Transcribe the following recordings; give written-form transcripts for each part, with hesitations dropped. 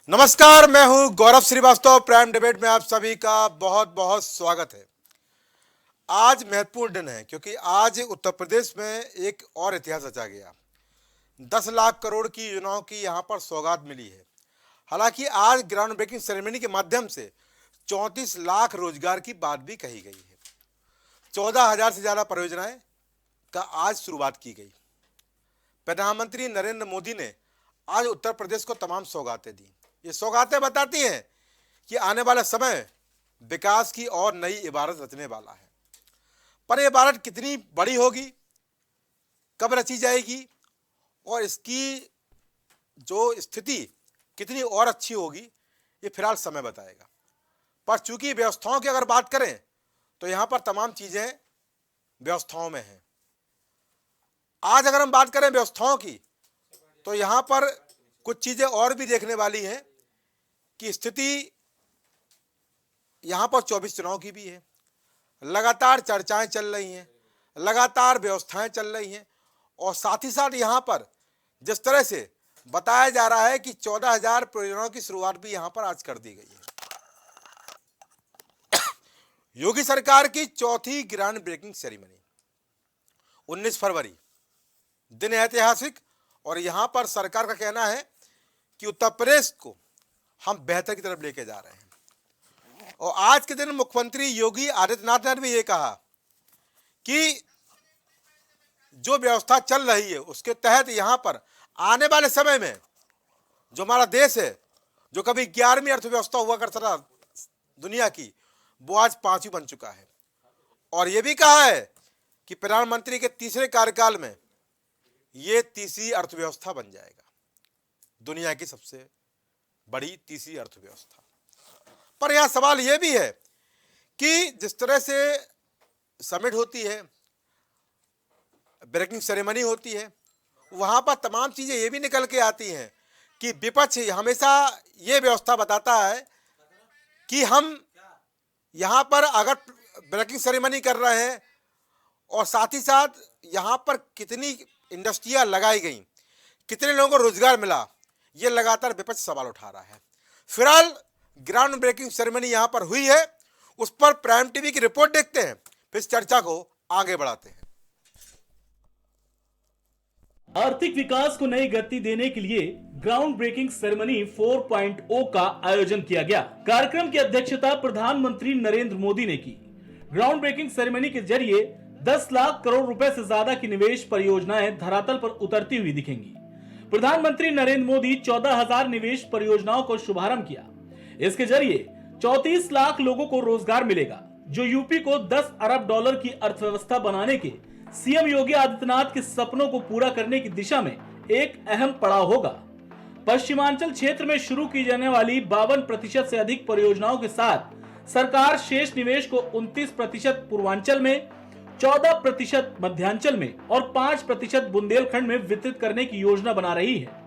नमस्कार, मैं हूं गौरव श्रीवास्तव। प्राइम डिबेट में आप सभी का बहुत बहुत स्वागत है। आज महत्वपूर्ण दिन है क्योंकि आज उत्तर प्रदेश में एक और इतिहास रचा गया। 10 लाख करोड़ की योजनाओं की यहां पर सौगात मिली है। हालांकि आज ग्राउंड ब्रेकिंग सेरेमनी के माध्यम से 34 लाख रोजगार की बात भी कही गई है। 14,000 से ज़्यादा परियोजनाएं का आज शुरुआत की गई। प्रधानमंत्री नरेंद्र मोदी ने आज उत्तर प्रदेश को तमाम सौगातें दी। ये सौगातें बताती हैं कि आने वाला समय विकास की और नई इबारत रचने वाला है। पर यह इबारत कितनी बड़ी होगी, कब रची जाएगी और इसकी जो स्थिति कितनी और अच्छी होगी, ये फिलहाल समय बताएगा। पर चूंकि व्यवस्थाओं की अगर बात करें तो यहाँ पर तमाम चीज़ें व्यवस्थाओं में हैं। आज अगर हम बात करें व्यवस्थाओं की तो यहाँ पर कुछ चीज़ें और भी देखने वाली हैं कि स्थिति यहाँ पर 24 चुनाव की भी है। लगातार चर्चाएं चल रही हैं, लगातार व्यवस्थाएं चल रही हैं और साथ ही साथ यहाँ पर जिस तरह से बताया जा रहा है कि 14,000 परियोजनाओं की शुरुआत भी यहाँ पर आज कर दी गई है। योगी सरकार की चौथी ग्राउंड ब्रेकिंग सेरेमनी 19 फरवरी, दिन ऐतिहासिक। और यहाँ पर सरकार का कहना है कि उत्तर प्रदेश को हम बेहतर की तरफ लेके जा रहे हैं। और आज के दिन मुख्यमंत्री योगी आदित्यनाथ ने भी ये कहा कि जो व्यवस्था चल रही है उसके तहत यहाँ पर आने वाले समय में जो हमारा देश है, जो कभी 11वीं अर्थव्यवस्था हुआ करता था दुनिया की, वो आज 5वीं बन चुका है। और ये भी कहा है कि प्रधानमंत्री के तीसरे कार्यकाल में ये तीसरी अर्थव्यवस्था बन जाएगा, दुनिया की सबसे बड़ी तीसरी अर्थव्यवस्था। पर यहां सवाल यह भी है कि जिस तरह से समिट होती है, ब्रेकिंग सेरेमनी होती है, वहां पर तमाम चीजें ये भी निकल के आती हैं कि विपक्ष हमेशा ये व्यवस्था बताता है कि हम यहां पर अगर ब्रेकिंग सेरेमनी कर रहे हैं और साथ ही साथ यहां पर कितनी इंडस्ट्रियां लगाई गई, कितने लोगों को रोजगार मिला, ये लगातार विपक्ष सवाल उठा रहा है। फिलहाल ग्राउंड ब्रेकिंग सेरेमनी यहां पर हुई है, उस पर प्राइम टीवी की रिपोर्ट देखते हैं, फिर चर्चा को आगे बढ़ाते हैं। आर्थिक विकास को नई गति देने के लिए ग्राउंड ब्रेकिंग सेरेमनी 4.0 का आयोजन किया गया। कार्यक्रम की अध्यक्षता प्रधानमंत्री नरेंद्र मोदी ने की। ग्राउंड ब्रेकिंग सेरेमनी के जरिए 10 लाख करोड़ रुपए से ज्यादा की निवेश परियोजनाएं धरातल पर उतरती हुई दिखेंगी। प्रधानमंत्री नरेंद्र मोदी 14,000 निवेश परियोजनाओं को शुभारंभ किया। इसके जरिए 34 लाख लोगों को रोजगार मिलेगा, जो यूपी को 10 अरब डॉलर की अर्थव्यवस्था बनाने के सीएम योगी आदित्यनाथ के सपनों को पूरा करने की दिशा में एक अहम पड़ाव होगा। पश्चिमांचल क्षेत्र में शुरू की जाने वाली 52% से अधिक परियोजनाओं के साथ सरकार शेष निवेश को 29% पूर्वांचल में, 14% मध्यांचल में और 5% बुंदेलखंड में वितरित करने की योजना बना रही है।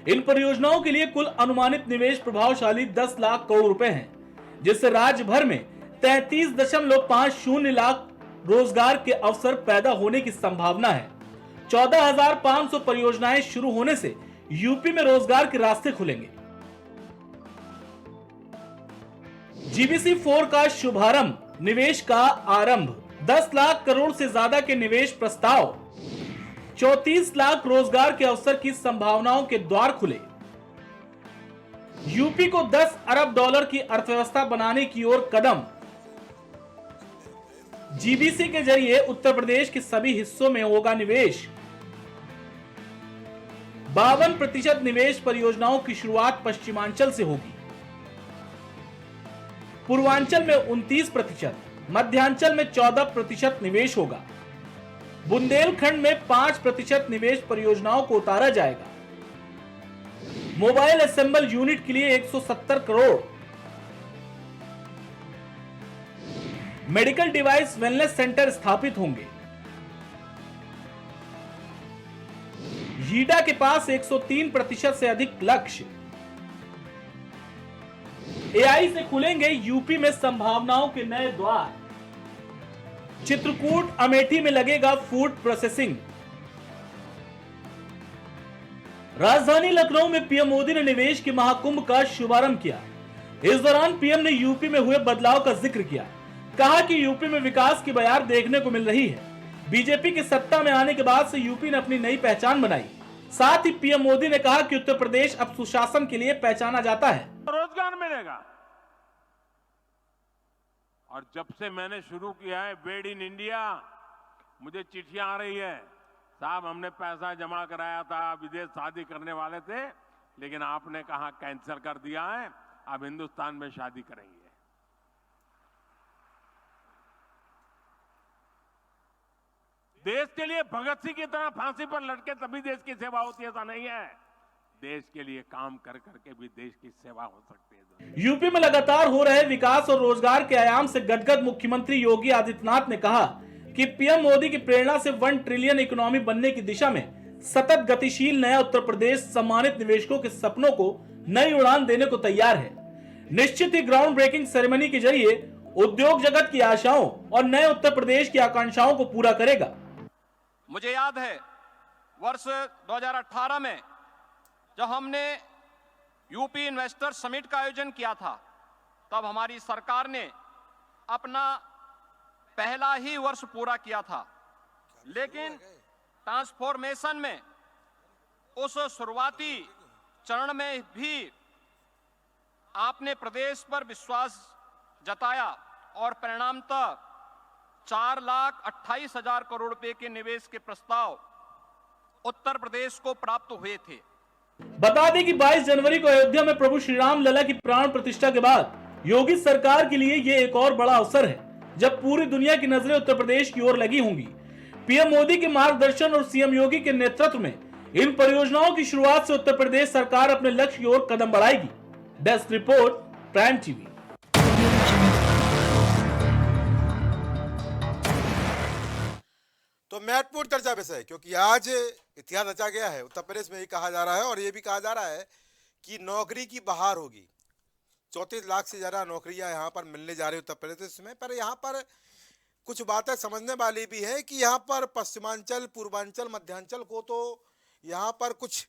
इन परियोजनाओं के लिए कुल अनुमानित निवेश प्रभावशाली 10 लाख करोड़ रुपए हैं, जिससे राज्य भर में 33.50 लाख रोजगार के अवसर पैदा होने की संभावना है। 14,500 परियोजनाएं शुरू होने से यूपी में रोजगार के रास्ते खुलेंगे। जीबीसी 4 का शुभारंभ, निवेश का आरंभ, 10 लाख करोड़ से ज्यादा के निवेश प्रस्ताव, 34 लाख रोजगार के अवसर की संभावनाओं के द्वार खुले। यूपी को 10 अरब डॉलर की अर्थव्यवस्था बनाने की ओर कदम। जीबीसी के जरिए उत्तर प्रदेश के सभी हिस्सों में होगा निवेश। 52% निवेश परियोजनाओं की शुरुआत पश्चिमांचल से होगी। पूर्वांचल में 29%, मध्यांचल में 14% निवेश होगा। बुंदेलखंड में 5% निवेश परियोजनाओं को उतारा जाएगा। मोबाइल असेंबल यूनिट के लिए 170 crore. Medical device wellness centre स्थापित होंगे। यीडा के पास 103% से अधिक लक्ष्य। एआई से खुलेंगे यूपी में संभावनाओं के नए द्वार। चित्रकूट अमेठी में लगेगा फूड प्रोसेसिंग। राजधानी लखनऊ में पीएम मोदी ने निवेश के महाकुंभ का शुभारंभ किया। इस दौरान पीएम ने यूपी में हुए बदलाव का जिक्र किया। कहा कि यूपी में विकास की बयार देखने को मिल रही है। बीजेपी की सत्ता में आने के बाद से यूपी ने अपनी नई पहचान बनाई। साथ ही पीएम मोदी ने कहा कि उत्तर प्रदेश अब सुशासन के लिए पहचाना जाता है। रोजगार मिलेगा। और जब से मैंने शुरू किया है मेड इन इंडिया, मुझे चिट्ठियां आ रही है, साहब हमने पैसा जमा कराया था, विदेश शादी करने वाले थे, लेकिन आपने कहा कैंसिल कर दिया है, अब हिंदुस्तान में शादी करेंगे। देश के लिए भगत सिंह की तरह फांसी पर लटके तभी देश की सेवा होती है, ऐसा नहीं है। देश के लिए काम कर करके भी देश की सेवा हो सकती है। यूपी में लगातार हो रहे विकास और रोजगार के आयाम से गदगद मुख्यमंत्री योगी आदित्यनाथ ने कहा कि पीएम मोदी की प्रेरणा से 1 ट्रिलियन इकोनॉमी बनने की दिशा में सतत गतिशील नया उत्तर प्रदेश सम्मानित निवेशकों के सपनों को नई उड़ान देने को तैयार है। निश्चित ही ग्राउंड ब्रेकिंग सेरेमनी के जरिए उद्योग जगत की आशाओं और नए उत्तर प्रदेश की आकांक्षाओं को पूरा करेगा। मुझे याद है वर्ष 2018 में जब हमने यूपी इन्वेस्टर समिट का आयोजन किया था, तब हमारी सरकार ने अपना पहला ही वर्ष पूरा किया था, लेकिन ट्रांसफॉर्मेशन में उस शुरुआती चरण में भी आपने प्रदेश पर विश्वास जताया और परिणामतः 4,28,000 करोड़ रुपए के निवेश के प्रस्ताव उत्तर प्रदेश को प्राप्त हुए थे। बता दें कि 22 जनवरी को अयोध्या में प्रभु श्री राम लला की प्राण प्रतिष्ठा के बाद योगी सरकार के लिए ये एक और बड़ा अवसर है जब पूरी दुनिया की नजरें उत्तर प्रदेश की ओर लगी होंगी। पीएम मोदी के मार्गदर्शन और सीएम योगी के नेतृत्व में इन परियोजनाओं की शुरुआत से उत्तर प्रदेश सरकार अपने लक्ष्य की ओर कदम बढ़ाएगी। Desk report, prime TV. तो महत्वपूर्ण चर्चा विषय, क्योंकि आज इतिहास रचा गया है। उत्तर प्रदेश में ये कहा जा रहा है और ये भी कहा जा रहा है कि नौकरी की बहार होगी। 34 लाख से ज़्यादा नौकरियां यहाँ पर मिलने जा रही उत्तर प्रदेश में। पर यहाँ पर कुछ बातें समझने वाली भी है कि यहाँ पर पश्चिमांचल, पूर्वांचल, मध्यांचल को तो यहाँ पर कुछ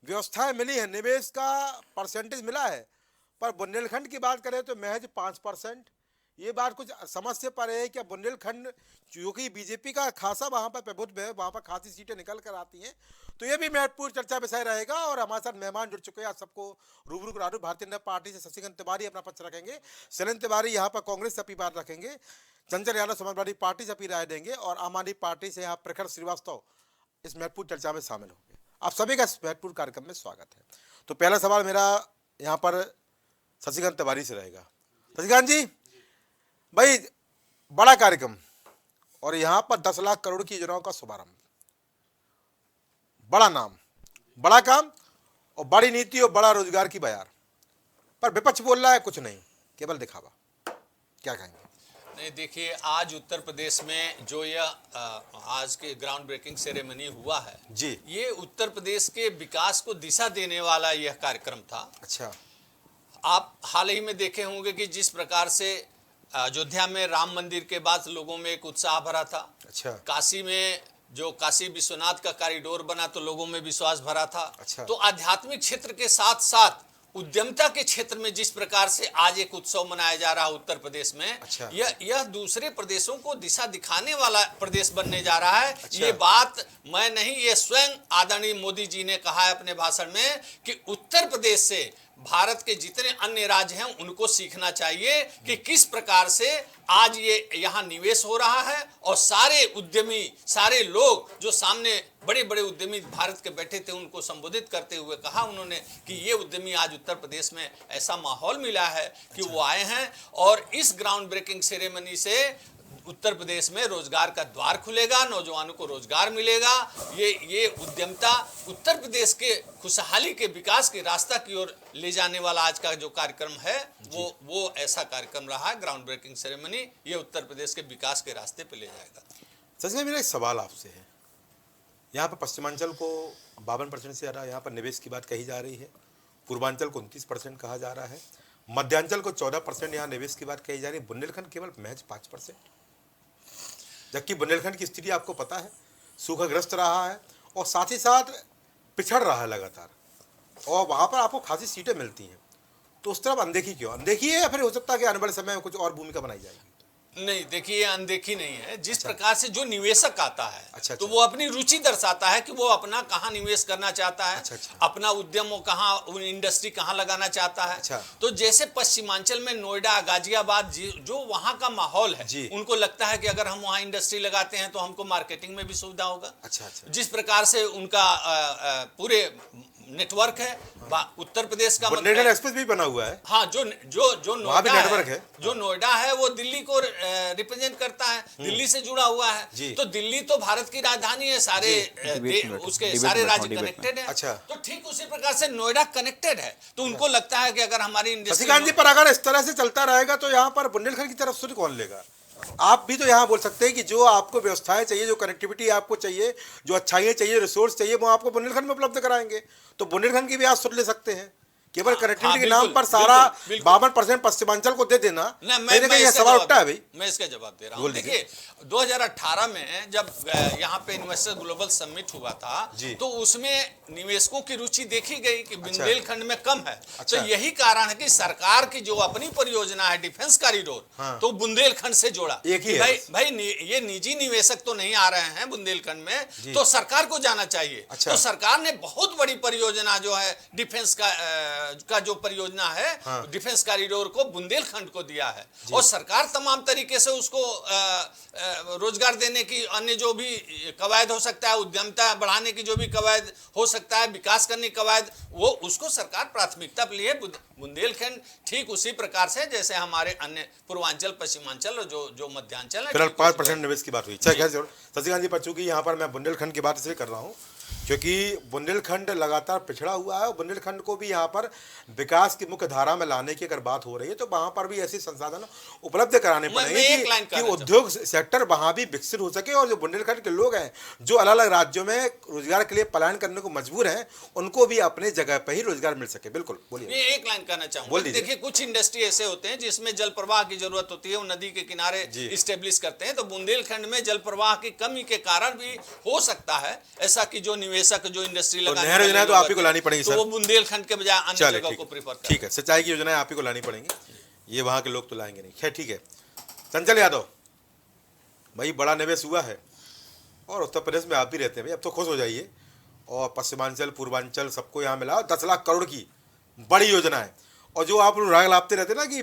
व्यवस्थाएं मिली है, निवेश का परसेंटेज मिला है, पर बुंदेलखंड की बात करें तो महज 5%। ये बात कुछ समझ से परे है कि बुंदेलखंड क्योंकि बीजेपी का खासा वहाँ पर प्रभुत्व है, वहाँ पर खासी सीटें निकल कर आती हैं, तो ये भी महत्वपूर्ण चर्चा विषय रहेगा। और हमारे साथ मेहमान जुड़ चुके हैं, आप सबको रूबरू करा दूं। भारतीय जनता पार्टी से शशिकांत तिवारी अपना पक्ष रखेंगे, शैलेंद्र तिवारी यहाँ पर कांग्रेस से अपनी बात रखेंगे, चंचल यादव समाजवादी पार्टी से अपनी राय देंगे और आम आदमी पार्टी से यहाँ प्रखर श्रीवास्तव इस महत्वपूर्ण चर्चा में शामिल होंगे। आप सभी का इस महत्वपूर्ण कार्यक्रम में स्वागत है। तो पहला सवाल मेरा यहाँ पर शशिकांत तिवारी से रहेगा। शशिकांत जी, भाई बड़ा कार्यक्रम और यहाँ पर 10 लाख करोड़ की योजनाओं का शुभारंभ, बड़ा नाम, बड़ा काम और बड़ी नीति और बड़ा रोजगार की बयार, पर विपक्ष बोल रहा है कुछ नहीं, केवल दिखावा। क्या कहेंगे? नहीं, देखिए, आज उत्तर प्रदेश में जो यह आज के ग्राउंड ब्रेकिंग सेरेमनी हुआ है जी, ये उत्तर प्रदेश के विकास को दिशा देने वाला यह कार्यक्रम था। अच्छा, आप हाल ही में देखे होंगे कि जिस प्रकार से अयोध्या में राम मंदिर के बाद लोगों में एक उत्साह भरा था। अच्छा, काशी में जो काशी विश्वनाथ का कॉरिडोर बना तो लोगों में विश्वास भरा था। अच्छा। तो आध्यात्मिक क्षेत्र के साथ साथ उद्यमता के क्षेत्र में जिस प्रकार से आज एक उत्सव मनाया जा रहा है उत्तर प्रदेश में, अच्छा। यह दूसरे प्रदेशों को दिशा दिखाने वाला प्रदेश बनने जा रहा है। अच्छा। ये बात मैं नहीं, ये स्वयं आदरणीय मोदी जी ने कहा है अपने भाषण में कि उत्तर प्रदेश से भारत के जितने अन्य राज्य हैं उनको सीखना चाहिए कि किस प्रकार से आज ये यहाँ निवेश हो रहा है और सारे उद्यमी, सारे लोग जो सामने बड़े बड़े उद्यमी भारत के बैठे थे उनको संबोधित करते हुए कहा उन्होंने कि ये उद्यमी आज उत्तर प्रदेश में ऐसा माहौल मिला है कि वो आए हैं और इस ग्राउंड ब्रेकिंग सेरेमनी से उत्तर प्रदेश में रोजगार का द्वार खुलेगा, नौजवानों को रोजगार मिलेगा। ये उद्यमता उत्तर प्रदेश के खुशहाली के विकास के रास्ता की ओर ले जाने वाला आज का जो कार्यक्रम है वो ऐसा कार्यक्रम रहा है। ग्राउंड ब्रेकिंग सेरेमनी ये उत्तर प्रदेश के विकास के रास्ते पे ले जाएगा। सच में मेरा एक सवाल आपसे है, यहाँ पर पश्चिमांचल को 52% से ज़्यादा यहाँ पर निवेश की बात कही जा रही है, पूर्वांचल को 29% कहा जा रहा है, मध्यांचल को 14% यहाँ निवेश की बात कही जा रही है, बुंदेलखंड केवल महज 5%। जबकि बुंदेलखंड की स्थिति आपको पता है, सूखाग्रस्त रहा है और साथ ही साथ पिछड़ रहा है लगातार, और वहाँ पर आपको खासी सीटें मिलती हैं, तो उस तरफ अनदेखी क्यों? अनदेखी है या फिर हो सकता है कि आने वाले समय में कुछ और भूमिका बनाई जाएगी? नहीं, देखिए अनदेखी नहीं है। जिस प्रकार से जो निवेशक आता है अच्छा। तो वो अपनी रुचि दर्शाता है कि वो अपना कहाँ निवेश करना चाहता है, अच्छा। अपना उद्यम वो कहाँ, इंडस्ट्री कहाँ लगाना चाहता है। अच्छा। तो जैसे पश्चिमांचल में नोएडा, गाजियाबाद, जो वहाँ का माहौल है, उनको लगता है कि अगर हम वहाँ इंडस्ट्री लगाते हैं तो हमको मार्केटिंग में भी सुविधा होगा। अच्छा। जिस प्रकार से उनका पूरे नेटवर्क है, उत्तर प्रदेश का बुंदेलखंड एक्सप्रेस भी बना हुआ है। हाँ, जो वहाँ भी नेटवर्क है। जो नोएडा है वो दिल्ली को रिप्रेजेंट करता है, दिल्ली से जुड़ा हुआ है। तो दिल्ली तो भारत की राजधानी है, उसके सारे राज्य कनेक्टेड है। अच्छा। तो ठीक उसी प्रकार से नोएडा कनेक्टेड है, तो उनको लगता है कि अगर हमारी इंडस्ट्री, शशिकांत जी, पर अगर इस तरह से चलता रहेगा तो यहाँ पर बुंदेलखंड की तरफ सुध कौन लेगा? आप भी तो यहाँ बोल सकते हैं कि जो आपको व्यवस्थाएं चाहिए, जो कनेक्टिविटी आपको चाहिए, जो अच्छाइयाँ चाहिए, रिसोर्स चाहिए, वो आपको बुंदेलखंड में उपलब्ध कराएंगे। तो बुंदेलखंड की भी आप सुध ले सकते हैं। केवल कनेक्टिविटी के नाम पर सारा 52% पश्चिमांचल को दे देना, मैं सवाल उठता है भाई। मैं इसका जवाब दे रहा हूँ। देखिए 2018 में जब यहाँ पे इन्वेस्टर ग्लोबल समिट हुआ था, तो उसमें निवेशकों की रुचि देखी गई कि बुंदेलखंड में कम है। तो यही कारण है कि सरकार की जो अपनी परियोजना है डिफेंस कॉरिडोर, तो बुंदेलखंड से जोड़ा। भाई ये निजी निवेशक तो नहीं आ रहे हैं बुंदेलखंड में, तो सरकार को जाना चाहिए। तो सरकार ने बहुत बड़ी परियोजना जो है डिफेंस का जो परियोजना है, डिफेंस कॉरिडोर को बुंदेलखंड को दिया है, और सरकार तमाम तरीके से उसको रोजगार देने की अन्य जो भी कवायद हो सकता है, उद्यमिता बढ़ाने की जो भी कवायद हो सकता है, विकास करने की कवायद, वो उसको सरकार प्राथमिकता पे लिए। बुंदेलखंड ठीक उसी प्रकार से जैसे हमारे अन्य पूर्वांचल, पश्चिमांचल और जो मध्यांचल है। फिलहाल 5% निवेश की बात हुई। शशिकांत जी, पर चूंकि यहाँ पर मैं बुंदेलखंड की बात इसलिए कर रहा हूँ क्योंकि बुंदेलखंड लगातार पिछड़ा हुआ है, और बुंदेलखंड को भी यहाँ पर विकास की मुख्य धारा में लाने की अगर बात हो रही है तो वहाँ पर भी ऐसे संसाधन उपलब्ध कराने पड़ेंगे कि उद्योग सेक्टर वहाँ भी विकसित हो सके, और जो बुंदेलखंड के लोग हैं जो अलग अलग राज्यों में रोजगार के लिए पलायन करने को मजबूर हैं, उनको भी अपने जगह पर ही रोजगार मिल सके। बिल्कुल बोलिए। मैं एक लाइन कहना चाहूँगा। देखिए कुछ इंडस्ट्री ऐसे होते हैं जिसमें जल प्रवाह की जरूरत होती है, वो नदी के किनारे इस्टेब्लिश करते हैं। तो बुंदेलखंड में जल प्रवाह की कमी के कारण भी हो सकता है ऐसा कि जो निवेशक, जो इंडस्ट्री लगाने नहर योजना तो आप ही को लानी पड़ेगी, तो वो बुंदेलखंड के बजाय अन्य जगह को प्रेफर करें। ठीक है, सिंचाई की योजनाएं आप ही को लानी पड़ेंगी, ये वहाँ के लोग तो लाएंगे नहीं। खैर ठीक है। चंचल यादव भाई, बड़ा निवेश हुआ है और उत्तर प्रदेश में आप भी रहते हैं भाई, अब तो खुश हो जाइए। और पश्चिमांचल, पूर्वांचल सबको यहाँ मिला 10 लाख करोड़ की बड़ी योजना है। और जो आप लोग राग लापते रहते ना कि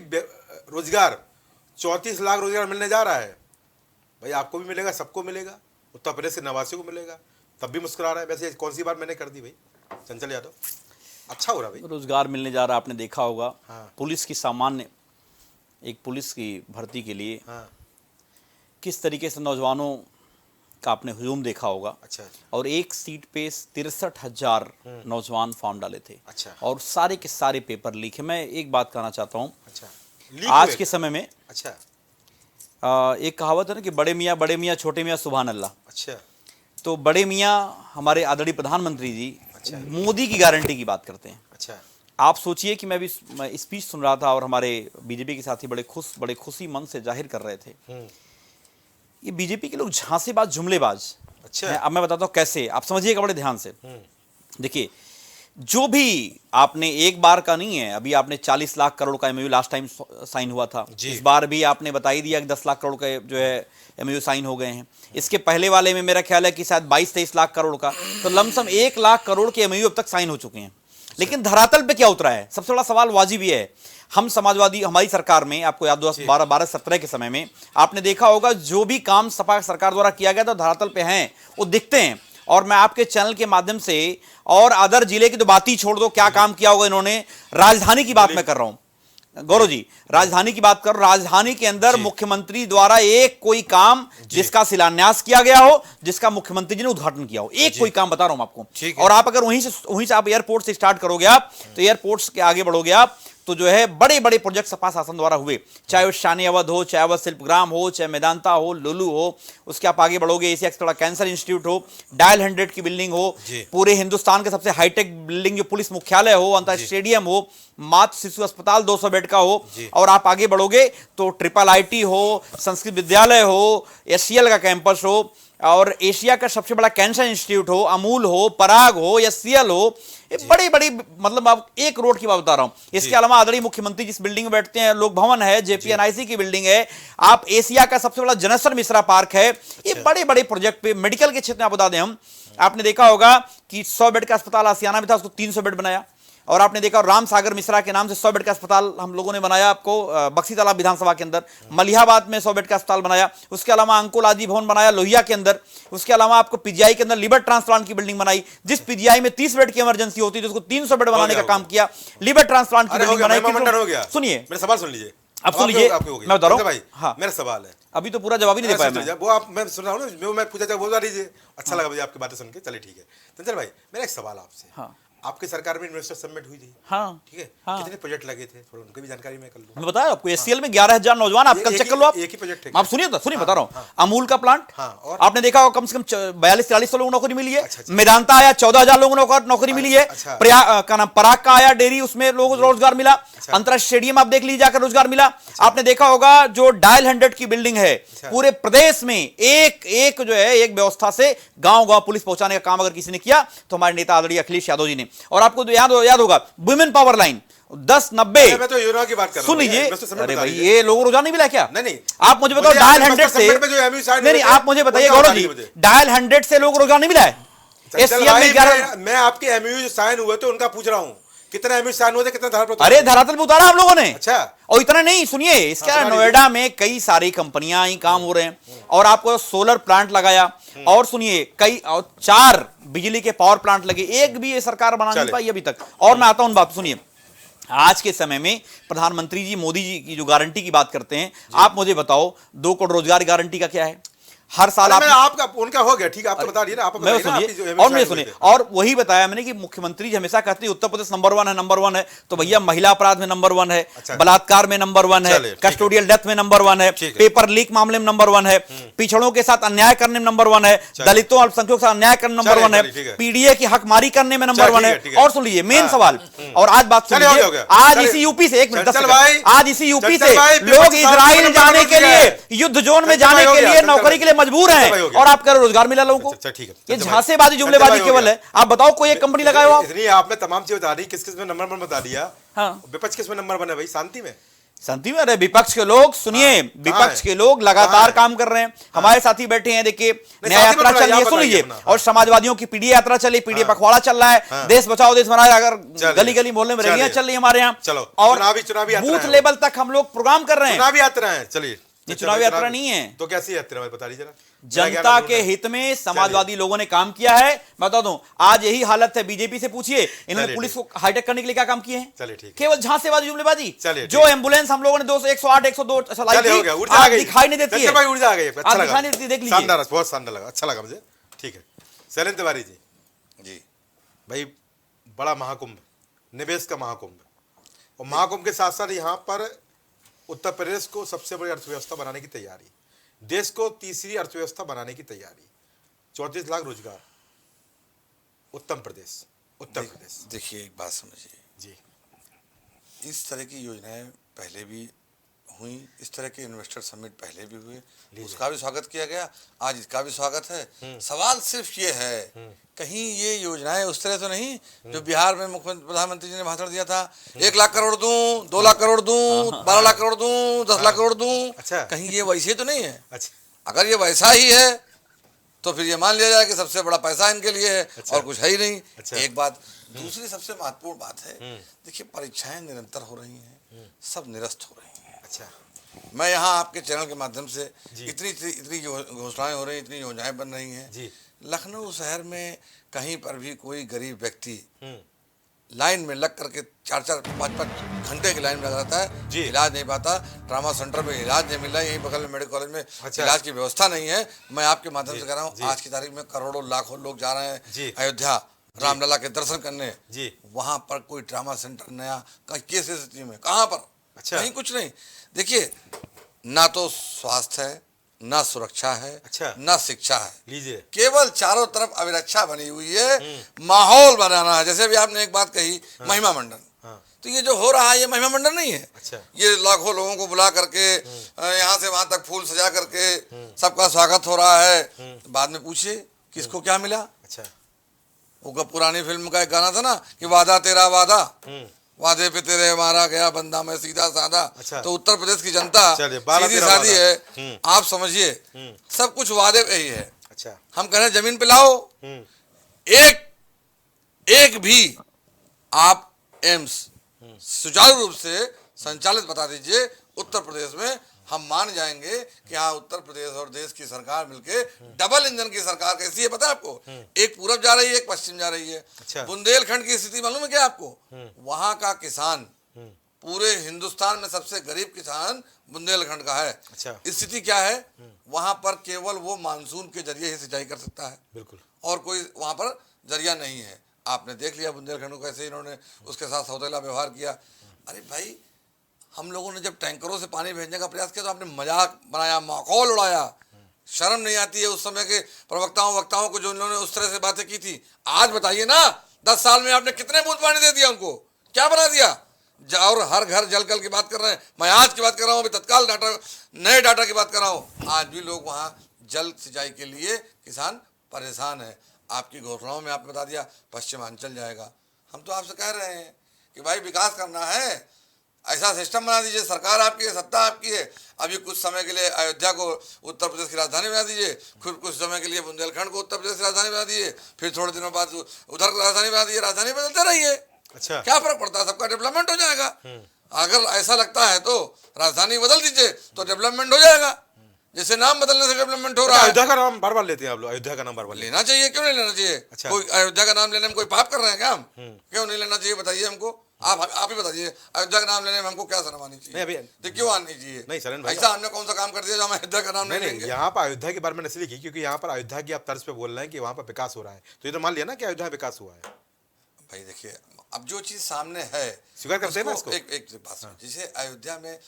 रोजगार 34 लाख रोजगार मिलने जा रहा है, भाई आपको भी मिलेगा, सबको मिलेगा, उत्तर प्रदेश के नवासियों को मिलेगा, तब भी मुस्कुरा रहा है। वैसे कौन सी बात मैंने कर दी भाई चंचल यादव? अच्छा हो रहा भाई, रोजगार मिलने जा रहा है। आपने देखा होगा पुलिस की सामान्य एक पुलिस की भर्ती के लिए किस तरीके से नौजवानों का आपने हुजूम देखा होगा। अच्छा। और एक सीट पे 63,000 नौजवान फॉर्म डाले थे। अच्छा। और सारे के सारे पेपर लीक है। मैं एक बात कहना चाहता हूँ। अच्छा। आज के समय में अच्छा एक कहावत है ना कि बड़े मियाँ छोटे मियाँ सुभान अल्लाह। अच्छा। तो बड़े मियाँ हमारे आदरणीय प्रधानमंत्री जी मोदी की गारंटी की बात करते हैं। अच्छा। आप सोचिए कि मैं भी स्पीच सुन रहा था और हमारे बीजेपी के साथी बड़े खुशी मन से जाहिर कर रहे थे। ये बीजेपी के लोग झांसेबाज, जुमलेबाज। अच्छा। अब मैं बताता हूँ कैसे, आप समझिएगा बड़े ध्यान से। देखिए, जो भी आपने एक बार का नहीं है, अभी आपने 40 लाख करोड़ का एमओयू लास्ट टाइम साइन हुआ था, इस बार भी आपने बता ही दिया कि 10 लाख करोड़ का जो है एमओयू साइन हो गए हैं। इसके पहले वाले में मेरा ख्याल है कि शायद 22-23 लाख करोड़ का, तो लमसम 1 लाख करोड़ के एमओयू अब तक साइन हो चुके हैं। लेकिन धरातल पे क्या उतरा है? सबसे बड़ा सवाल वाजिब ये है, हम समाजवादी, हमारी सरकार में, आपको याद 2012-17 के समय में आपने देखा होगा जो भी काम सपा सरकार द्वारा किया गया था धरातल पे हैं, वो दिखते हैं। और मैं आपके चैनल के माध्यम से, और अदर जिले की तो बात ही छोड़ दो, क्या काम किया होगा इन्होंने, राजधानी की बात मैं कर रहा हूं गौरव जी, राजधानी की बात कर, राजधानी के अंदर मुख्यमंत्री द्वारा एक कोई काम जिसका शिलान्यास किया गया हो, जिसका मुख्यमंत्री जी ने उद्घाटन किया हो, एक कोई काम बता रहा हूं आपको। और आप अगर वहीं से आप एयरपोर्ट से स्टार्ट करोगे आप, तो एयरपोर्ट के आगे बढ़ोगे आप, तो जो है बड़े बड़े प्रोजेक्ट सपा शासन द्वारा हुए, चाहे वो शानी अवध हो, चाहे वो शिल्पग्राम हो, चाहे मेदांता हो, लुलू हो, उसके आप आगे बढ़ोगे एशिया का बड़ा कैंसर इंस्टीट्यूट हो, डायल 100 की बिल्डिंग हो, पूरे हिंदुस्तान के सबसे हाईटेक बिल्डिंग जो पुलिस मुख्यालय हो, अंतर स्टेडियम हो, मातृ शिशु अस्पताल 200 बेड का हो, और आप आगे बढ़ोगे तो ट्रिपल आईटी हो, संस्कृत विद्यालय हो, एससीएल का कैंपस हो, और एशिया का सबसे बड़ा कैंसर इंस्टीट्यूट हो, अमूल हो, पराग हो या सीएल हो, ये बड़ी बड़ी, मतलब आप एक रोड की बात बता रहा हूं। इसके अलावा आदरणीय मुख्यमंत्री जिस बिल्डिंग में बैठते हैं, लोक भवन है, जेपीएनआईसी की बिल्डिंग है, आप एशिया का सबसे बड़ा जनेश्वर मिश्रा पार्क है, ये बड़े बड़े प्रोजेक्ट पे मेडिकल के क्षेत्र में आप बता दें हम, आपने देखा होगा कि 100 बेड का अस्पताल आसियाना में था, उसको 300 बेड बनाया। और आपने देखा राम सागर मिश्रा के नाम से 100 बेड का अस्पताल हम लोगों ने बनाया आपको बक्सी तालाब विधानसभा के अंदर, मलिहाबाद में 100 बेड का अस्पताल बनाया। उसके अलावा अंकोलॉजी भवन बनाया लोहिया के अंदर। उसके अलावा आपको पीजीआई के अंदर लिवर ट्रांसप्लांट की बिल्डिंग बनाई, जिस पीजीआई में 30 बेड की इमरजेंसी होती है, उसको 300 बेड बनाने का काम किया। लिवर ट्रांसप्लांट की बिल्डिंग बनाई। सुनिए, मेरा सवाल सुन लीजिए, अब सुन लीजिए, मैं बता रहा हूं भाई। हाँ, मेरा सवाल है, अभी तो पूरा जवाब ही नहीं दे पाया मैं। वो आप, मैं सुन रहा हूँ ना, मैं पूछा था, वो बता दीजिए। अच्छा लगा मुझे आपकी बातें सुन के, चलिए ठीक है। चंचल भाई, मेरा एक सवाल आपसे। हाँ, आपकी सरकार में इन्वेस्टर समिट हुई थी, हाँ, ठीक है, हाँ। कितने प्रोजेक्ट लगे थे, थोड़ा उनकी भी जानकारी मैं कर लूं। मैं बताया आपको, एससीएल में 11,000 नौजवान, आप कल चेक कर लो। आप एक ही प्रोजेक्ट है, आप सुनिए बता रहा हूं, अमूल का प्लांट, और आपने देखा होगा कम से कम 42-43 लोगों को नौकरी मिली है। अच्छा। मेदांता आया, 14,000 लोगों को नौकरी मिली है। अच्छा। का नाम पराग का आया, डेयरी, उसमें लोगों को रोजगार मिला। अंतरराष्ट्रीय स्टेडियम आप देख लीजिए जाकर, रोजगार मिला। आपने देखा होगा जो डायल 100 की बिल्डिंग है, पूरे प्रदेश में एक जो है, एक व्यवस्था से गांव गांव पुलिस पहुंचाने का काम अगर किसी ने किया तो हमारे नेता आदरणीय अखिलेश यादव जी ने। और आपको याद होगा वुमेन पावर लाइन 10-90, मैं तो योजना की बात कर रहा हूं। सुन लीजिए। अरे भाई, ये लोगों को रोजगार नहीं मिला क्या? नहीं, आप मुझे बताओ, डायल 100 से, नहीं, आप मुझे बताइए गौरव जी, डायल 100 से लोगों को रोजगार नहीं मिला है? मैं आपके एमयू जो साइन हुए थे उनका पूछ रहा हूँ, कितना एमयू साइन हुए थे, कितना धरातल पर? अरे धरातल पे उतारा आप लोगों ने। अच्छा, और इतना नहीं, सुनिए, इसके नोएडा में कई सारी कंपनियां ही काम हो रहे हैं, और आपको सोलर प्लांट लगाया, और सुनिए कई, और 4 बिजली के पावर प्लांट लगे, एक भी ये सरकार बना नहीं पाई अभी तक। और मैं आता हूं बात, सुनिए, आज के समय में प्रधानमंत्री जी मोदी जी की जो गारंटी की बात करते हैं, आप मुझे बताओ 2 करोड़ रोजगार गारंटी का क्या है? हर साल आपका उनका हो गया, ठीक है, आपको बता दिया ना, आप मैं सुनिए, और मैं सुनिए, और वही बताया मैंने कि मुख्यमंत्री जी हमेशा कहते हैं उत्तर प्रदेश नंबर 1 है, तो भैया महिला अपराध में नंबर 1 है, बलात्कार में नंबर 1 है, कस्टोडियल डेथ में नंबर 1 है, पेपर लीक मामले में नंबर 1 है, पिछड़ों के साथ अन्याय करने में नंबर 1 है, दलितों अल्पसंख्यकों के साथ अन्याय करने में नंबर 1 है, पीडीए की हकमारी करने में नंबर 1 है। और सुन लीजिए मेन सवाल, और आज बात सुनिए, आज इसी यूपी से, 1 मिनट, आज इसी यूपी से लोग इजराइल जाने के लिए, युद्ध जोन में जाने के लिए, नौकरी के लिए मजबूर हैं, और आप कह रहे रोजगार मिला लोगों को। ठीक है, ये झांसेबाजी जुमलेबाजी केवल है। आप बताओ कोई एक कंपनी लगाए हो आप? इसलिए आपने तमाम चीज बता दी, किस किस में नंबर 1 बता दिया। हाँ, विपक्ष किस में नंबर 1 है भाई? शांति में, शांति में। अरे विपक्ष के लोग, सुनिए, विपक्ष के लोग लगातार काम कर रहे हैं। हमारे साथी बैठे हैं, देखिए, न्याय यात्रा चल रही है, सुन लीजिए, और समाजवादियों की पीडीए यात्रा चली, पीडीए पखवाड़ा चल रहा है, देश बचाओ देश बनाओ, अगर गली गली मोहल्ले में रैलियां चल रही है हमारे यहाँ, और बूथ लेवल तक हम लोग प्रोग्राम कर रहे हैं। चुनावी यात्रा है, चलिए, ये चुनावी यात्रा नहीं है तो कैसी यात्रा है बता दीजिए जरा। जनता के हित में समाजवादी लोगों ने काम किया है। मैं बता दूं, आज यही हालत है, बीजेपी से पूछिए, इन्होंने पुलिस को हाईटेक करने के लिए क्या काम किए हैं? चलिए ठीक, केवल झांसेबाजी जुमलेबाजी। जो एम्बुलेंस हम लोगों ने 108 102 चलाई थी, दिखाई नहीं देती है। ऊर्जा आ गई, अच्छा लगा, देख लीजिए, शानदार, बहुत शानदार लगा, अच्छा लगा मुझे। ठीक है, शैलेंद्र तिवारी जी भाई, बड़ा महाकुंभ, निवेश का महाकुंभ, और महाकुंभ के साथ साथ यहाँ पर उत्तर प्रदेश को सबसे बड़ी अर्थव्यवस्था बनाने की तैयारी, देश को तीसरी अर्थव्यवस्था बनाने की तैयारी, 34 लाख रोजगार, उत्तर प्रदेश। देखिए, एक बात समझिए जी, इस तरह की योजनाएं पहले भी हुई, इस तरह के इन्वेस्टर समिट पहले भी हुए, उसका भी स्वागत किया गया, आज इसका भी स्वागत है। सवाल सिर्फ ये है, कहीं ये योजनाएं उस तरह तो नहीं जो बिहार में मुख्यमंत्री प्रधानमंत्री जी ने भाषण दिया था, 1 लाख करोड़ दूं, 2 लाख करोड़ दूं, 12 लाख करोड़ दूं, 10 लाख करोड़ दूं। अच्छा, कहीं ये वैसे तो नहीं है। अच्छा, अगर ये वैसा ही है तो फिर ये मान लिया जाए कि सबसे बड़ा पैसा इनके लिए है। अच्छा, और कुछ है ही नहीं। अच्छा, एक बात, दूसरी सबसे महत्वपूर्ण बात है, देखिए, परीक्षाएं निरंतर हो रही हैं, सब निरस्त हो रही हैं। अच्छा, मैं यहाँ आपके चैनल के माध्यम से इतनी घोषणाएं हो रही हैं, इतनी योजनाएं बन रही हैं। लखनऊ शहर में कहीं पर भी कोई गरीब व्यक्ति लाइन में लग करके 4-4, 5-5 घंटे की लाइन में लगा रहता है, इलाज नहीं पाता। ट्रामा सेंटर में इलाज नहीं मिल रहा है, यहीं बगल में मेडिकल कॉलेज में इलाज की व्यवस्था नहीं है। मैं आपके माध्यम से कह रहा हूँ, आज की तारीख में करोड़ों लाखों लोग जा रहे हैं अयोध्या रामलला के दर्शन करने, वहां पर कोई ट्रामा सेंटर नया किस स्थिति में, कहाँ पर? अच्छा, कहीं कुछ नहीं। देखिए, ना तो स्वास्थ्य है, ना सुरक्षा है, अच्छा, ना शिक्षा है, लीजिए, केवल चारों तरफ अविरक्षा बनी हुई है। माहौल बनाना है। जैसे भी आपने एक बात कही, महिमा मंडन, तो ये जो हो रहा है ये महिमा मंडन नहीं है। अच्छा। ये लाखों लोगों को बुला करके यहाँ से वहां तक फूल सजा करके सबका स्वागत हो रहा है। बाद में पूछिए किसको क्या मिला। अच्छा। वो पुरानी फिल्म का एक गाना था ना कि वादा तेरा वादा, वादे पे तेरे मारा गया बंदा मैं सीधा साधा। अच्छा। तो उत्तर प्रदेश की जनता सीधी सादी है, आप समझिए सब कुछ वादे पे ही है। अच्छा। हम कह रहे हैं जमीन पे लाओ, एक भी आप एम्स सुचारू रूप से संचालित बता दीजिए उत्तर प्रदेश में, हम मान जाएंगे कि हाँ उत्तर प्रदेश और देश की सरकार मिलके डबल इंजन की सरकार कैसी है पता है आपको? एक पूरब जा रही है, एक पश्चिम जा रही है। अच्छा। बुंदेलखंड की स्थिति मालूम है क्या आपको? वहां का किसान पूरे हिंदुस्तान में सबसे गरीब किसान बुंदेलखंड का है। अच्छा। स्थिति क्या है? वहां पर केवल वो मानसून के जरिए ही सिंचाई कर सकता है, बिल्कुल, और कोई वहां पर जरिया नहीं है। आपने देख लिया बुंदेलखंड को कैसे इन्होंने उसके साथ सौतेला व्यवहार किया। अरे भाई, हम लोगों ने जब टैंकरों से पानी भेजने का प्रयास किया तो आपने मजाक बनाया, माहौल उड़ाया। शर्म नहीं आती है उस समय के प्रवक्ताओं वक्ताओं को जो इन्होंने उस तरह से बातें की थी। आज बताइए ना, 10 साल में आपने कितने बूंद पानी दे दिया उनको, क्या बना दिया? और हर घर जल कल की बात कर रहे हैं। मैं आज की बात कर रहा हूँ, अभी तत्काल डाटा, नए डाटा की बात कर रहा हूँ। आज भी लोग वहाँ जल सिंचाई के लिए किसान परेशान है। आपकी घोषणाओं में आपने बता दिया पश्चिमांचल जाएगा। हम तो आपसे कह रहे हैं कि भाई विकास करना है, ऐसा सिस्टम बना दीजिए। सरकार आपकी है, सत्ता आपकी है। अभी कुछ समय के लिए अयोध्या को उत्तर प्रदेश की राजधानी बना दीजिए, फिर कुछ समय के लिए बुंदेलखंड को उत्तर प्रदेश की राजधानी बना दीजिए, फिर थोड़े दिनों बाद उधर को राजधानी बना दीजिए। राजधानी बदलते रहिए। अच्छा। क्या फर्क पड़ता है? सबका डेवलपमेंट हो जाएगा। अगर ऐसा लगता है तो राजधानी बदल दीजिए तो डेवलपमेंट हो जाएगा। जैसे नाम बदलने से डेवलपमेंट हो रहा है। अयोध्या का नाम बार बार लेते हैं आप लोग, अयोध्या का नाम बार बार लेना चाहिए, क्यों नहीं लेना चाहिए? अच्छा। कोई अयोध्या का नाम लेने में कोई पाप कर रहे हैं क्या हम? क्यों नहीं लेना चाहिए बताइए हमको। आप ही बताइए, अयोध्या का नाम लेने में हमको क्या शर्म आनी चाहिए? तो क्यों आनी चाहिए? नहीं शरण भाई, ऐसा हमने कौन सा काम कर दिया जो हम अयोध्या का नाम नहीं लेंगे? यहाँ पर अयोध्या के बारे में इसलिए की क्योंकि यहाँ पर अयोध्या की आप तर्ज पे बोल रहे हैं कि वहाँ पर विकास हो रहा है, तो ये तो मान लिया ना कि अयोध्या में विकास हुआ है। भाई देखिए, अब जो चीज सामने है स्वीकार करते हैं ना इसको। एक बात सुनो, जैसे अयोध्या में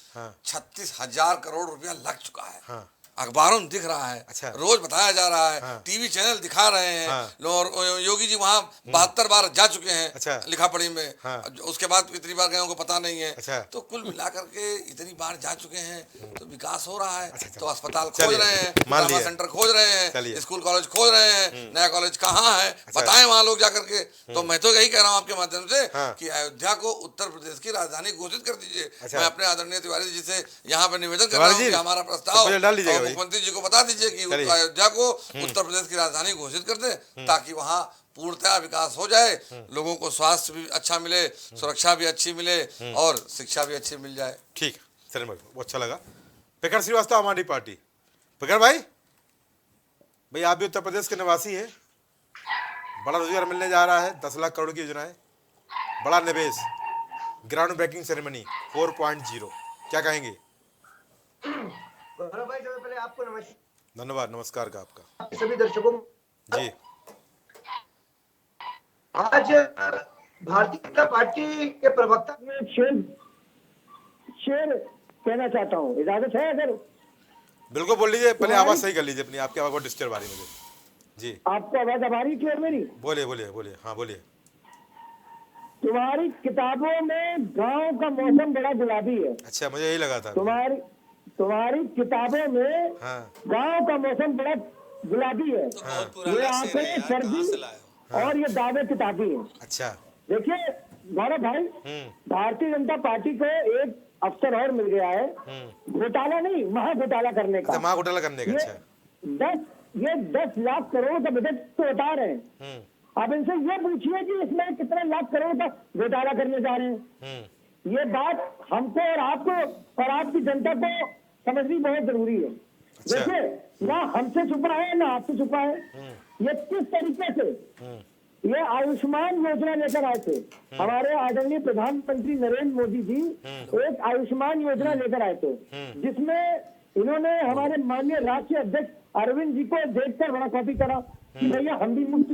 36,000 करोड़ रुपया लग चुका है। हाँ। अखबारों में दिख रहा है। अच्छा। रोज बताया जा रहा है। हाँ। टीवी चैनल दिखा रहे हैं। हाँ। और योगी जी वहाँ 72 बार जा चुके हैं। अच्छा। लिखा पढ़ी में। हाँ। उसके बाद कितनी बार गए उनको पता नहीं है। अच्छा। तो कुल मिलाकर के इतनी बार जा चुके हैं तो विकास हो रहा है। अच्छा। तो अस्पताल खोज चलिए, रहे हैं, मान लिया। सेंटर खोज रहे हैं, चलिए। स्कूल कॉलेज खोज रहे हैं। नया कॉलेज कहाँ है अच्छा। बताएं वहाँ लोग जाकर के। तो मैं तो यही कह रहा हूँ आपके माध्यम से हाँ। कि अयोध्या को उत्तर प्रदेश की राजधानी घोषित कर दीजिए। अच्छा। मैं अपने आदरणीय तिवारी जी से यहाँ पे निवेदन कर रहा हूँ कि हमारा प्रस्ताव तो डाल दीजिएगा भाई। मुख्यमंत्री जी को बता दीजिए कि चलिए। अयोध्या को उत्तर प्रदेश की राजधानी घोषित कर दे, ताकि वहाँ पूर्णतः विकास हो जाए, लोगों को स्वास्थ्य भी अच्छा मिले, सुरक्षा भी अच्छी मिले और शिक्षा भी अच्छी मिल जाए। ठीक है चरण भाई, बहुत अच्छा लगा। प्रखर श्रीवास्तव, आम आदमी पार्टी। प्रखर भाई आप भी उत्तर प्रदेश के निवासी हैं, बड़ा रोजगार मिलने जा रहा है, 10 लाख करोड़ की योजना है, बड़ा निवेश, ग्राउंड ब्रेकिंग सेरेमनी 4.0, क्या कहेंगे? गौरव भाई, सबसे पहले आपको नमस्कार। धन्यवाद, नमस्कार का आपका। सभी दर्शकों जी। आज भारतीय जनता पार्टी के प्रवक्ता में शेर कहना चाहता हूँ, इजाजत है? अगर बिल्कुल बोल लीजिए, पहले आवाज सही कर लीजिए अपनी, आपकी आवाज बहुत डिस्टर्ब आ रही है मुझे। जी आपको आवाज आ रही थी और मेरी? बोलिए बोलिए बोलिए, हाँ बोलिए। तुम्हारी किताबों में गांव का मौसम बड़ा गुलाबी है। अच्छा, मुझे यही लगा था। तुम्हारी किताबों में हाँ। गांव का मौसम बड़ा गुलाबी है। ये आंकड़े सर्दी और ये दावे किताबी है। अच्छा। देखिए गौरव भाई, भारतीय जनता पार्टी को एक अवसर और मिल गया है घोटाला नहीं, महाघोटाला करने का। महाघोटाला करने का। अच्छा। ये 10 लाख करोड़ का बजट तो बता रहे हैं। अब इनसे ये पूछिए कि इसमें कितने लाख करोड़ का घोटाला करने जा रहे हैं। ये बात हमको और आपको और आपकी जनता को समझनी बहुत जरूरी है। अच्छा। देखिए, ना हमसे छुपा है ना आपसे छुपा है। ये किस तरीके से ये आयुष्मान योजना लेकर आए थे। हमारे आदरणीय प्रधानमंत्री नरेंद्र मोदी जी एक आयुष्मान योजना लेकर आए थे, जिसमें इन्होंने हमारे माननीय राष्ट्रीय अध्यक्ष अरविंद जी को देखकर बड़ा कॉपी करा कि भैया हम भी मुफ्त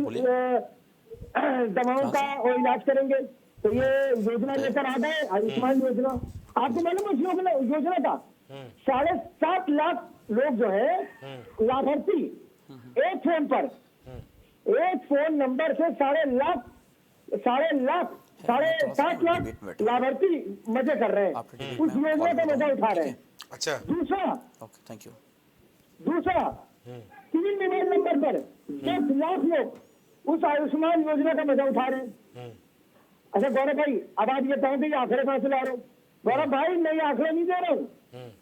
दवाओं का और इलाज करेंगे। तो ये योजना लेकर आ गए, आयुष्मान योजना। आपको मालूम है इस योजना का 7.5 लाख लोग जो है लाभार्थी, एक फोन नंबर से 7.5 लाख 7.5 लाख लाभार्थी मजे कर रहे हैं, उस योजना का मजा उठा रहे हैं। अच्छा दूसरा okay thank you. 3 mobile number पर 10 लाख लोग उस आयुष्मान योजना का मजा उठा रहे हैं। अच्छा गौरव भाई, अब आप ये कहें कि आंकड़े कहां से ला रहे हो? गौरव भाई, मैं ये आंकड़े नहीं दे रहा हूँ,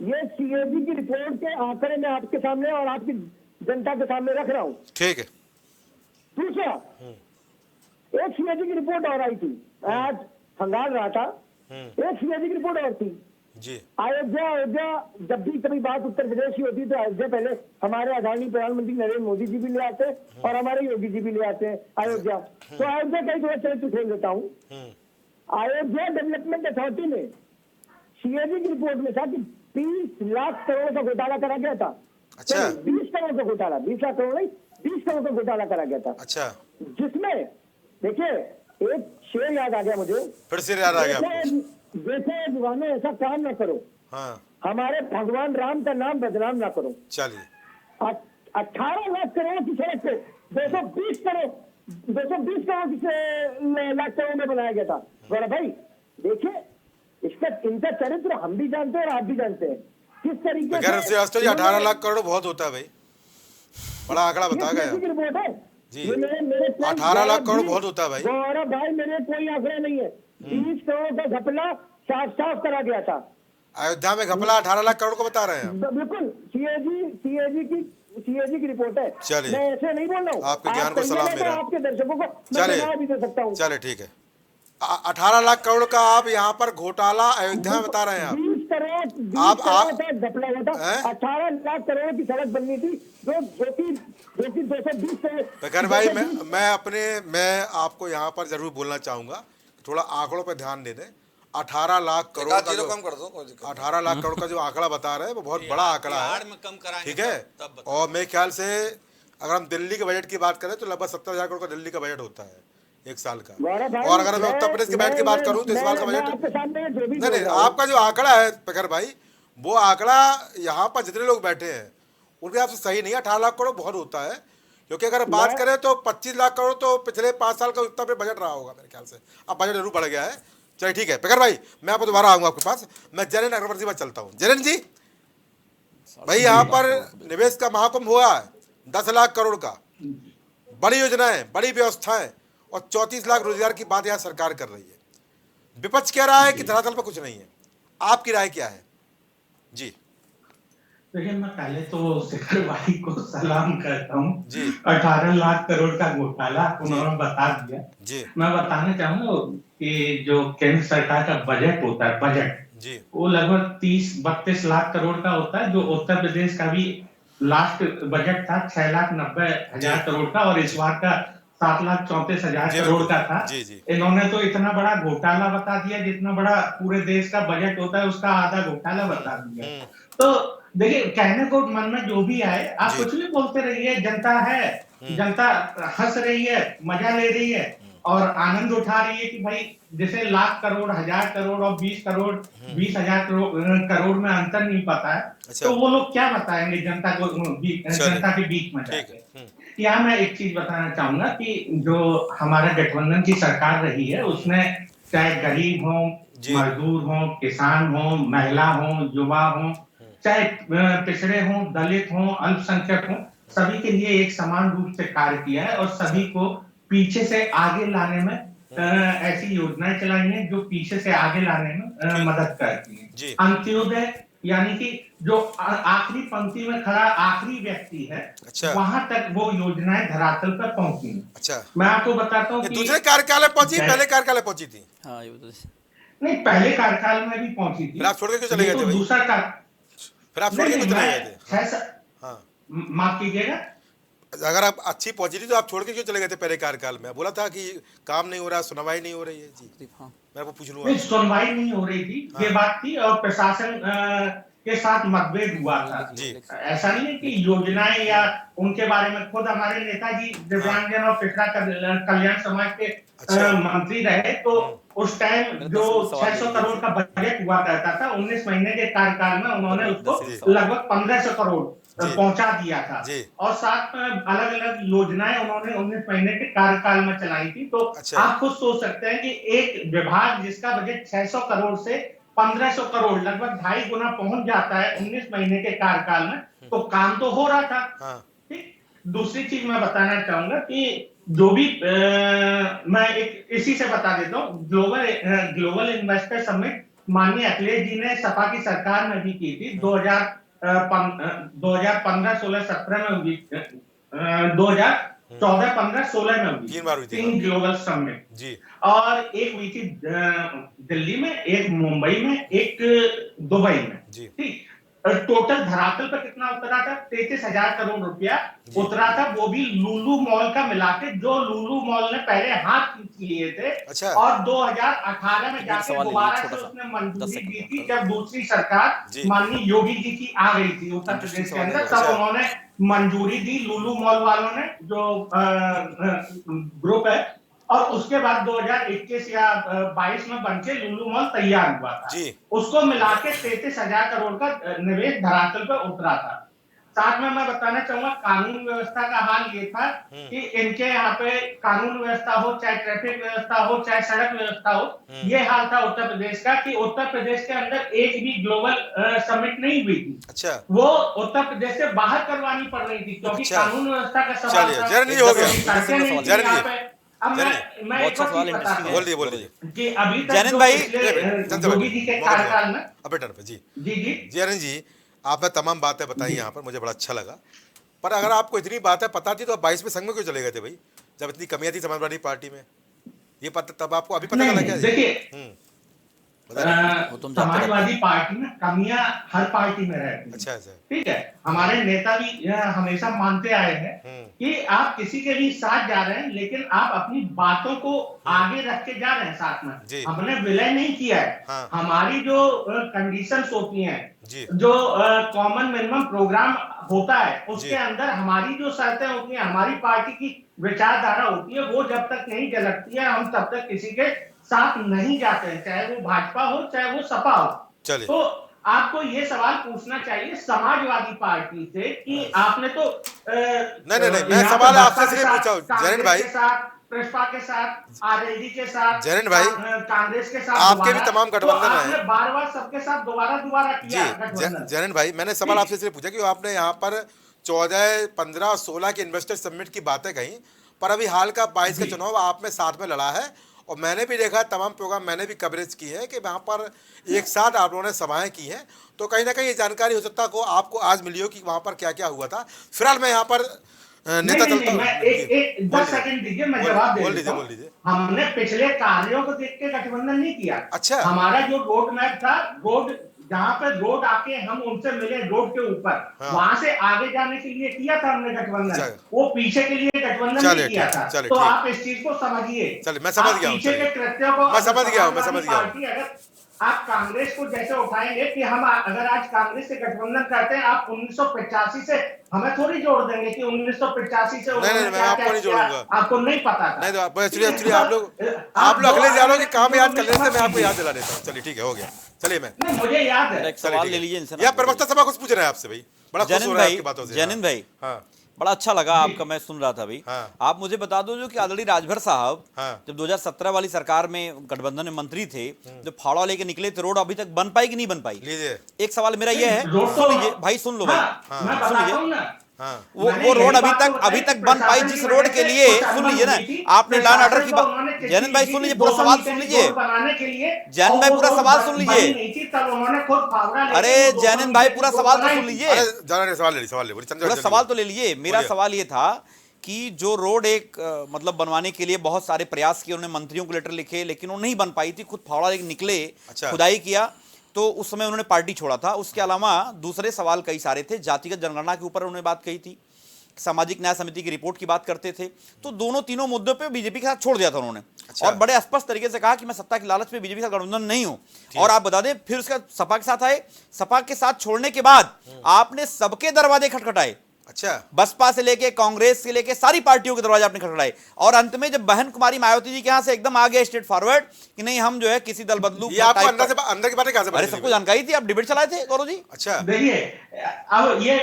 ये सीएजी की रिपोर्ट के आंकड़े मैं आपके सामने और आपकी जनता के सामने रख रहा हूँ। ठीक है। दूसरा, एक सीएजी की रिपोर्ट और आई थी, मैं आज खंगाल रहा था, एक सीएजी की रिपोर्ट और थी जी। अयोध्या जब भी कभी बात उत्तर प्रदेश की होती है तो अयोध्या पहले हमारे आदरणीय प्रधानमंत्री नरेंद्र मोदी जी भी ले आते हैं और हमारे योगी जी भी ले आते हैं अयोध्या। तो अयोध्या का ही थोड़ा चरित्र खेल देता हूँ। अयोध्या डेवलपमेंट अथॉरिटी में सीएजी की रिपोर्ट में था कि 20 लाख करोड़ का घोटाला करा गया था। अच्छा। 20 करोड़ का घोटाला, 20 लाख करोड़ नहीं, 20 करोड़ का घोटाला करा गया था। अच्छा, जिसमें देखिए एक शेर याद आ गया मुझे, फिर से याद आ गया आपको। जैसे दीवाने ऐसा काम ना करो, हाँ हमारे भगवान राम का नाम बदनाम ना करो। चलिए। 18 लाख करोड़ की सड़क पे 220 लाख करोड़ में बनाया गया था। गौरव भाई देखिए, इनका चरित्र हम भी जानते हैं और आप भी जानते हैं किस तरीके गैर श्रीवास्तव जी, 18 लाख करोड़ बहुत होता है भाई, बड़ा आंकड़ा बता गया रिपोर्ट है जी। ये मेरे 18 लाख करोड़ बहुत होता है भाई। गौरव भाई, मेरे कोई आंकड़ा नहीं है, 20 करोड़ का घपला साफ साफ करा गया था अयोध्या में। घपला 18 लाख करोड़ को बता रहे हैं आप। बिल्कुल, सीएजी की रिपोर्ट है। चलिए। मैं ऐसे नहीं बोल रहा हूँ, आपके ज्ञान को सलाम मेरा। आपके दर्शकों को मैं चलिए। बता भी दे सकता हूँ। चलिए ठीक है। 18 लाख करोड़ का आप यहाँ पर घोटाला अयोध्या में बता रहे हैं आप। 20 करोड़ आप का घपला हुआ था। 18 लाख करोड़ की सड़क बननी थी जो कि 220 करोड़। प्रखर भाई, मैं आपको यहाँ पर जरूर बोलना चाहूंगा, थोड़ा आंकड़ों पर ध्यान दे दें। 18 लाख करोड़ का जो कम कर दो, कोई दिक्कत 18 लाख करोड़ का जो आंकड़ा बता रहे हैं वो बहुत बड़ा आंकड़ा बिहार है, में कम कराएंगे ठीक है। तब बताओ। और मेरे ख्याल से अगर हम दिल्ली के बजट की बात करें तो लगभग 70,000 करोड़ का दिल्ली का बजट होता है एक साल का। गौरव भाई, और अगर मैं उत्तर प्रदेश के बजट की बात करूं तो इस साल का मैं बजट आपके सामने जो भी नहीं बोल रहा हूं, आपका जो आंकड़ा है प्रखर भाई, वो आंकड़ा यहाँ पर जितने लोग बैठे हैं उनके हिसाब से सही नहीं है। 18 लाख करोड़ बहुत होता है, क्योंकि अगर बात करें तो 25 लाख करोड़ तो पिछले 5 साल का उत्तर प्रदेश बजट रहा होगा मेरे ख्याल से। अब बजट जरूर बढ़ गया है। चलिए ठीक है प्रखर भाई, मैं आपको दोबारा आऊंगा आपके पास। मैं जैन अग्रवर्ती पर चलता हूँ। जैन जी भाई, यहाँ पर निवेश का महाकुंभ हुआ है 10 लाख करोड़ का, बड़ी योजनाएं, बड़ी व्यवस्थाएं और 34 लाख रोजगार की बात यहाँ सरकार कर रही है। विपक्ष कह रहा है कि धरातल पर कुछ नहीं है, आपकी राय क्या है जी? देखिए, मैं पहले तो शेखर भाई को सलाम करता हूँ जी। 18 लाख करोड़ का घोटाला उन्होंने बता दिया जी मैं बताना चाहूंगा कि जो केंद्र सरकार का बजट होता है, बजट जी वो लगभग 30-32 लाख करोड़ का होता है। जो उत्तर प्रदेश का भी लास्ट बजट था 6,90,000 करोड़ का, और इस बार का 7,34,000 करोड़ का था। जी जी। इन्होंने तो इतना बड़ा घोटाला बता दिया, जितना बड़ा पूरे देश का बजट होता है उसका आधा घोटाला बता दिया। तो देखिए, कहने को मन में जो भी आए, आप कुछ भी बोलते रहिए, जनता है, जनता हंस रही है, मजा ले रही है और आनंद उठा रही है कि भाई जैसे लाख करोड़, 1,000 करोड़ और 20 करोड़, 20,000 करोड़ में अंतर नहीं पता है। अच्छा। तो वो लोग क्या बताएंगे जनता को, जनता के बीच में जाके। यहाँ मैं एक चीज बताना चाहूंगा कि जो हमारा गठबंधन की सरकार रही है उसने चाहे गरीब हो, मजदूर हो, किसान हो, महिला हो, युवा हो, चाहे पिछड़े हो, दलित हो, अल्पसंख्यक हो, सभी के लिए एक समान रूप से कार्य किया है और सभी को पीछे से आगे लाने में ऐसी योजनाएं चलाई हैं जो पीछे से आगे लाने में मदद करती हैं। अंत्योदय यानी कि जो आखिरी पंक्ति में खड़ा आखिरी व्यक्ति है, अच्छा। वहां तक वो योजनाएं धरातल पर पहुंची। अच्छा। मैं आपको बताता हूँ कि दूसरे कार्यकाल में पहुंची, पहले कार्यकाल में पहुंची थी? हाँ ये बता। नहीं, पहले कार्यकाल में भी पहुंची थी। फिर आप छोड़ के क्यों चले गए थे भाई? दूसरा फिर आप छोड़ के क्यों चले गए थे? हाँ, माफ कीजिएगा, अगर आप अच्छी पहुंची थी तो आप छोड़ के क्यों चले गए थे पहले कार्यकाल में? बोला था कि काम नहीं हो रहा, सुनवाई नहीं हो रही है जी। हाँ। मैं आपको पूछ लूंगा। नहीं, सुनवाई नहीं हो रही थी, ये बात थी, और प्रशासन के साथ मतभेद हुआ था जी। ऐसा नहीं है कि योजनाएं या उनके बारे में, खुद हमारे नेताजी दिव्यांगजन और पिछड़ा कल्याण समाज के मंत्री रहे, तो उस टाइम जो 600 करोड़ का बजट हुआ करता था 19 महीने के कार्यकाल में उन्होंने उसको लगभग 1,500 करोड़ पहुंचा दिया था और साथ में अलग अलग योजनाएं उन्होंने 19 महीने के कार्यकाल में चलाई थी। तो आप खुद सोच सकते हैं कि एक विभाग जिसका बजट 600 करोड़ से 1500 करोड़ लगभग 2.5 गुना पहुंच जाता है 19 महीने के कार्यकाल में, तो काम तो हो रहा था। ठीक। दूसरी चीज मैं बताना चाहूंगा कि जो भी मैं एक इसी से बता देता हूँ, ग्लोबल इन्वेस्टर समिट माननीय अखिलेश जी ने सपा की सरकार में भी की थी। 2015, 16, 17 में हुई, 2014, 15, 16 में हुई 3 ग्लोबल समिट जी। और एक हुई थी दिल्ली में, एक मुंबई में, एक दुबई में जी। ठीक। टोटल धरातल पर कितना उतरा था? 33,000 करोड़ रुपया उतरा था, वो भी लुलु मॉल का मिलाके, जो लुलु मॉल ने पहले हाथ खींच लिए थे। और 2018 में जाके दोबारा से उसने मंजूरी दी थी, जब दूसरी सरकार माननीय योगी जी की आ गई थी उत्तर प्रदेश के अंदर, तब उन्होंने मंजूरी दी लुलु मॉल वालों ने, जो ग्रुप है। और उसके बाद 2021 या 22 में बनके लुलु मॉल तैयार हुआ था जी। उसको मिला के 33,000 करोड़ का निवेश धरातल पर उतरा था। साथ में मैं बताना चाहूंगा कानून व्यवस्था का हाल ये था कि इनके यहाँ पे कानून व्यवस्था हो, चाहे ट्रैफिक व्यवस्था हो, चाहे सड़क व्यवस्था हो, ये हाल था उत्तर प्रदेश का कि उत्तर प्रदेश के अंदर एक भी ग्लोबल समिट नहीं हुई थी। अच्छा। वो उत्तर प्रदेश से बाहर करवानी पड़ रही थी, क्योंकि कानून व्यवस्था का सवाल था। अब मैं एक सवाल बोलिए कि अभी तक जैनन भाई योगी जी के कार्यकाल में जी जैनन जी, आपने तमाम बातें बताई यहाँ पर, मुझे बड़ा अच्छा लगा। पर अगर आपको इतनी बातें पता थी तो आप 22 में संघ में क्यों चले गए थे भाई, जब इतनी कमियां थी समाजवादी पार्टी में? ये पता तब आपको अभी पता चला क्या? देखिए, समाजवादी पार्टी में कमियां हर पार्टी में रहती है। अच्छा। ठीक है, हमारे नेता भी हमेशा मानते आए हैं कि आप किसी के भी साथ जा रहे हैं, लेकिन आप अपनी बातों को आगे रख के जा रहे हैं साथ में। हमने विलय नहीं किया है। हमारी जो कंडीशंस होती हैं, जो कॉमन मिनिमम प्रोग्राम होता है, उसके अंदर हमारी जो शर्तें होती हैं, हमारी पार्टी की विचारधारा होती है, वो जब तक नहीं झलकती है, हम तब तक किसी के साथ नहीं जाते हैं, चाहे वो भाजपा हो चाहे वो सपा हो। तो आपको ये सवाल पूछना चाहिए समाजवादी पार्टी से कि आपने तो नहीं, मैं सवाल आपसे सिर्फ पूछा जैनन भाई, प्रसपा के साथ, आरएलडी के साथ, जैनन भाई, कांग्रेस के साथ, आपके भी तमाम गठबंधन है, बार-बार सबके साथ दोबारा किया। जैनन भाई, मैंने सवाल आपसे सिर्फ पूछा कि आपने यहाँ पर 14, 15, 16 के इन्वेस्टर समिट की बातें कही, पर अभी हाल का 22 का चुनाव आप में साथ में लड़ा है, और मैंने भी देखा तमाम प्रोग्राम, मैंने भी कवरेज की है कि वहाँ पर एक साथ आप लोगों ने सभाएं की हैं, तो कहीं ना कहीं ये जानकारी हो सकता है आपको आज मिली हो कि वहाँ पर क्या क्या हुआ था। फिलहाल मैं यहाँ पर नेता चलता हूँ। 10 सेकंड दीजिए, मैं जवाब दे बोल दीजिए। हमने पिछले कार्यों को देख के गठबंधन नहीं किया। अच्छा। हमारा जो रोड मैप था, रोड जहाँ पे रोड आके हम उनसे मिले रोड के ऊपर, वहां से आगे जाने के लिए किया था हमने गठबंधन, वो पीछे के लिए गठबंधन नहीं किया था। तो आप इस चीज को समझिए। चलिए, मैं समझ गया हूँ, पीछे के कृत्यों को मैं समझ गया हूँ। अगर आप कांग्रेस को जैसे उठाएंगे कि हम अगर आज कांग्रेस से गठबंधन करते हैं, आप 1985 से हमें थोड़ी जोड़ देंगे कि 1985 से नहीं, मैं आपको नहीं जोड़ूंगा, आपको नहीं पता था। नहीं तो एक्चुअली आप लोग अगले जा रहे हो कि काम याद कर लेते, मैं आपको याद दिला देता हूँ। चलिए ठीक है, हो गया। चलिए, मैं मुझे याद है। सवाल ले लीजिए इनसे। या प्रवक्ता सभा कुछ पूछ रहे हैं आपसे भाई, बड़ा खुश हो रहा है आपकी बातों से। जैनन भाई, बड़ा अच्छा लगा आपका, मैं सुन रहा था अभी। आप मुझे बता दो, जो कि आदरणीय राजभर साहब जब 2017 वाली सरकार में गठबंधन में मंत्री थे, जब फावड़ा लेके निकले थे, रोड अभी तक बन पाई कि नहीं बन पाई? एक सवाल मेरा ये है, सुन लीजिए भाई, सुन लो भाई, सुन लीजिए। वो रोड अभी तक बन पाई, जिस रोड के लिए, सुन लीजिए ना, आपने लॉ एंड ऑर्डर की बात, जैनन भाई सुन लीजिए, पूरा सवाल सुन लीजिए, जैनन भाई पूरा सवाल सुन लीजिए। अरे जैनन भाई पूरा सवाल तो सुन लीजिए, पूरा सवाल तो ले लीजिए। मेरा सवाल ये था कि जो रोड एक मतलब बनवाने के लिए बहुत सारे प्रयास किए, उन्होंने मंत्रियों को लेटर लिखे, लेकिन वो नहीं बन पाई थी, खुद फावड़ा लेके निकले, खुदाई किया, तो उस समय उन्होंने पार्टी छोड़ा था। उसके अलावा दूसरे सवाल कई सारे थे, जातिगत जनगणना के ऊपर उन्होंने बात कही थी, सामाजिक न्याय समिति की रिपोर्ट की बात करते थे, तो दोनों तीनों मुद्दों पे बीजेपी के साथ छोड़ दिया था उन्होंने। और बड़े स्पष्ट तरीके से कहा कि मैं सत्ता की लालच में बीजेपी का गठबंधन नहीं हूं। और आप बता दें, फिर उसका सपा के साथ आए, सपा के साथ छोड़ने के बाद आपने सबके दरवाजे खटखटाए, अच्छा, बसपा से लेके कांग्रेस से लेके सारी पार्टियों के दरवाजे आपने खटखटाए, और अंत में जब बहन कुमारी मायावती जी के यहां से एकदम आगे स्ट्रेट फॉरवर्ड कि नहीं हम जो है किसी दल बदलू ये आपको अंदर की बातें कहां से अरे सबको जानकारी थी, आप डिबेट चलाए थे गौरव जी। अच्छा, देखिए अब ये